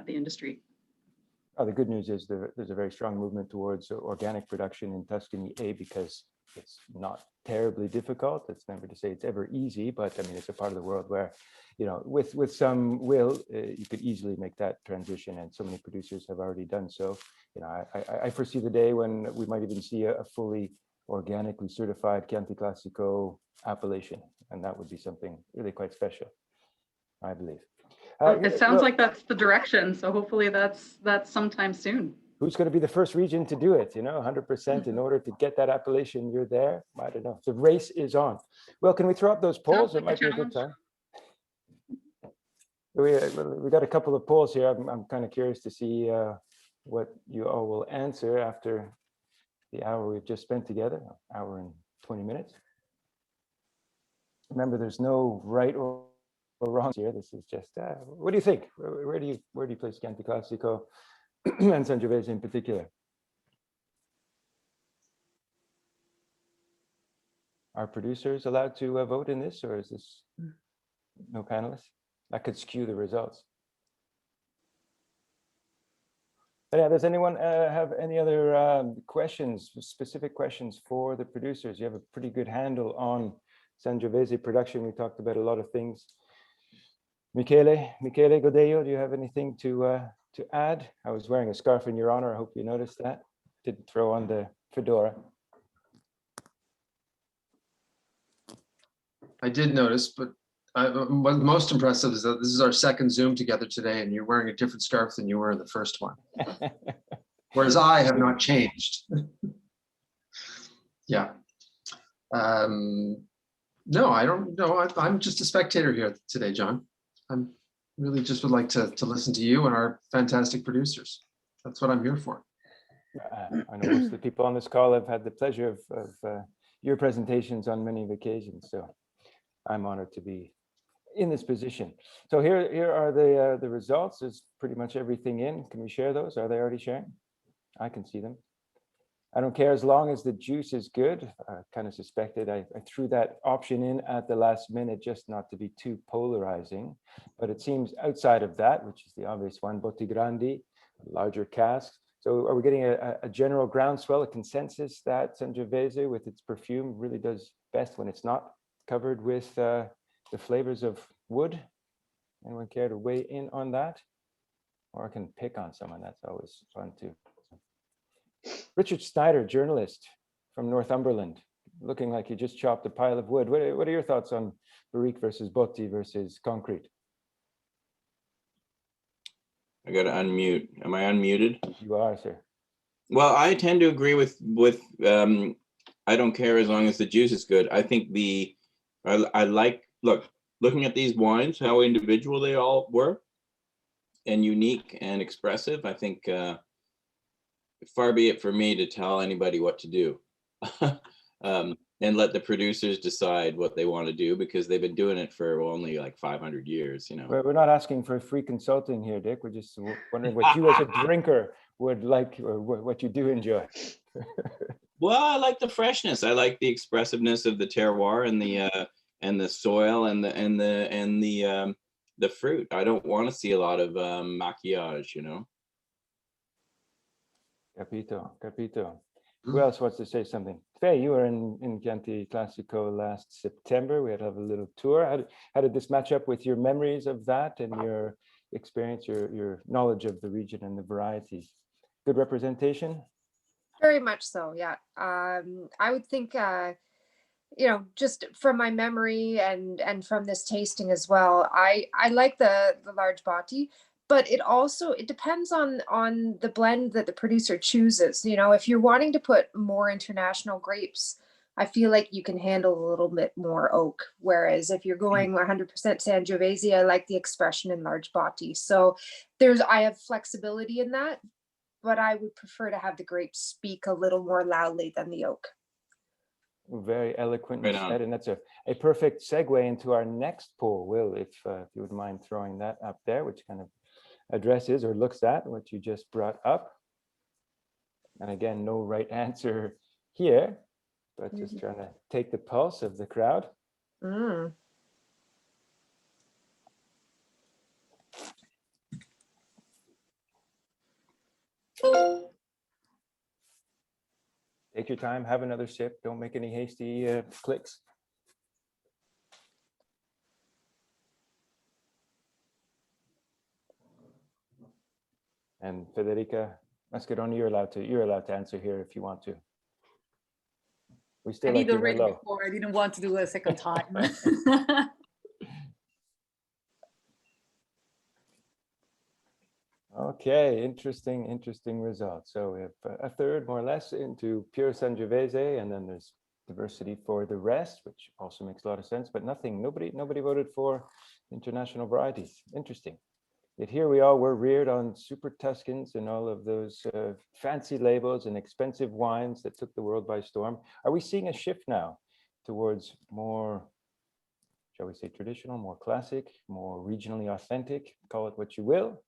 the industry. Oh, the good news is there's a very strong movement towards organic production in Tuscany, because it's not terribly difficult. It's never to say it's ever easy, but I mean, it's a part of the world where, with some will, you could easily make that transition, and so many producers have already done so. I foresee the day when we might even see a fully organically certified Chianti Classico appellation, and that would be something really quite special, I believe. It sounds like that's the direction, so hopefully that's sometime soon. Who's going to be the first region to do it? 100% in order to get that appellation, you're there. I don't know. The race is on. Well, can we throw up those polls? It might be a good time. We got a couple of polls here. I'm kind of curious to see what you all will answer after the hour we've just spent together, hour and 20 minutes. Remember, there's no right or wrong here. This is just, what do you think? Where do you place Chianti Classico and Sangiovese in particular? Are producers allowed to vote in this, or is this no panelists? That could skew the results. But yeah, does anyone have any other questions, specific questions for the producers? You have a pretty good handle on Sangiovese production. We talked about a lot of things. Michele Godello, do you have anything to add? I was wearing a scarf in your honor. I hope you noticed that. Didn't throw on the fedora. I did notice, but what's most impressive is that this is our second Zoom together today, and you're wearing a different scarf than you were in the first one. Whereas I have not changed. Yeah. No, I don't know. I'm just a spectator here today, John. I'm really just would like to listen to you and our fantastic producers. That's what I'm here for. I know most of the people on this call have had the pleasure of your presentations on many occasions, so I'm honored to be in this position. So here are the results. There's pretty much everything in. Can we share those? Are they already sharing? I can see them. I don't care as long as the juice is good. I kind of suspected I threw that option in at the last minute just not to be too polarizing, but it seems outside of that, which is the obvious one, Botti Grandi, larger casks. So are we getting a general groundswell, a consensus that Sangiovese with its perfume really does best when it's not covered with the flavors of wood? Anyone care to weigh in on that? Or I can pick on someone, that's always fun too. Richard Snyder, journalist from Northumberland, looking like you just chopped a pile of wood. What are your thoughts on Barrique versus Botti versus Concrete? I got to unmute. Am I unmuted? You are, sir. Well, I tend to agree with I don't care as long as the juice is good. I think I like, looking at these wines, how individual they all were and unique and expressive. I think far be it for me to tell anybody what to do and let the producers decide what they want to do, because they've been doing it for only like 500 years, you know. We're not asking for free consulting here, Dick. We're just wondering what you as a drinker would like, or what you do enjoy. Well, I like the freshness. I like the expressiveness of the terroir and the soil and the fruit. I don't want to see a lot of maquillage, you know. Capito. Who else wants to say something? Faye, you were in Chianti Classico last September. We had to have a little tour. How did this match up with your memories of that and your experience, your knowledge of the region and the varieties? Good representation? Very much so, yeah. I would think, you know, just from my memory and from this tasting as well, I like the large Botti. But it depends on the blend that the producer chooses. You know, if you're wanting to put more international grapes, I feel like you can handle a little bit more oak. Whereas if you're going 100% Sangiovese, I like the expression in large Botti. So I have flexibility in that, but I would prefer to have the grapes speak a little more loudly than the oak. Very eloquently said, and that's a perfect segue into our next poll, Will, if you would mind throwing that up there, which kind of addresses or looks at what you just brought up. And again, no right answer here, but just trying to take the pulse of the crowd. Take your time, have another sip. Don't make any hasty clicks. And Federica Mascheroni, you're allowed to answer here if you want to. We still I did already before. I didn't want to do it a second time. Okay, interesting results. So we have a third, more or less, into pure Sangiovese, and then there's diversity for the rest, which also makes a lot of sense. But nobody voted for international varieties. Interesting. Yet here we all were reared on super Tuscans and all of those fancy labels and expensive wines that took the world by storm. Are we seeing a shift now towards more shall we say, traditional, more classic, more regionally authentic, call it what you will.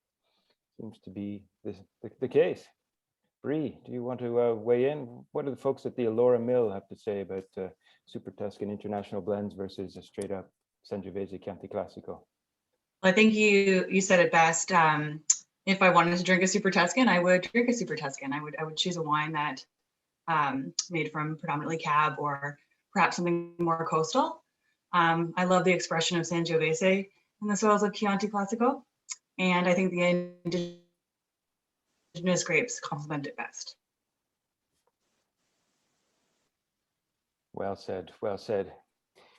Seems to be the case. Bree, do you want to weigh in? What do the folks at the Allora Mill have to say about Super Tuscan International Blends versus a straight up Sangiovese Chianti Classico? I think you said it best. If I wanted to drink a Super Tuscan, I would drink a Super Tuscan. I would choose a wine that made from predominantly Cab or perhaps something more coastal. I love the expression of Sangiovese in the soils of Chianti Classico, and I think the indigenous grapes complement it best. Well said. Well said.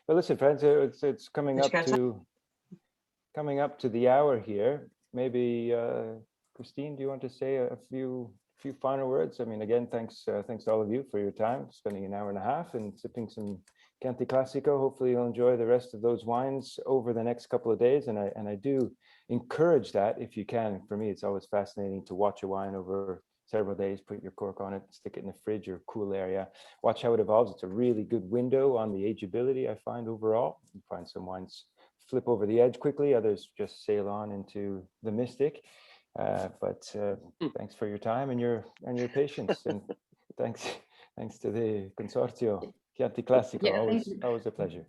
Well, listen, friends, it's coming up to the hour here. Maybe Christine, do you want to say a few final words? I mean, again, thanks to all of you for your time, spending an hour and a half and sipping some Chianti Classico. Hopefully you'll enjoy the rest of those wines over the next couple of days. And I do encourage that if you can. For me, it's always fascinating to watch a wine over several days, put your cork on it, stick it in the fridge or cool area, watch how it evolves. It's a really good window on the ageability, I find, overall. You find some wines flip over the edge quickly, others just sail on into the mystic. Thanks for your time and your patience, and thanks to the Consorzio Chianti Classico. Yeah, always a pleasure.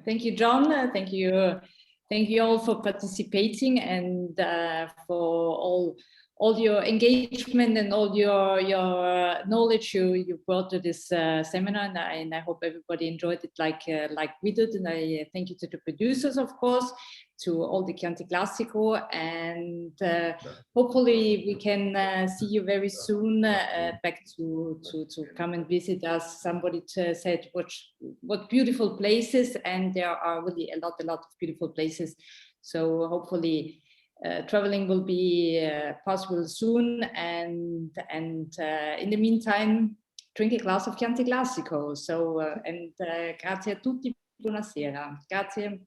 Thank you, John. Thank you all for participating and for all your engagement and all your knowledge you brought to this seminar, and I hope everybody enjoyed it like we did. And I thank you to the producers, of course, to all the Chianti Classico, and hopefully we can see you very soon back to come and visit us. Somebody said what beautiful places, and there are really a lot of beautiful places. So hopefully traveling will be possible soon, and in the meantime, drink a glass of Chianti Classico. So and grazie a tutti, buonasera. Grazie.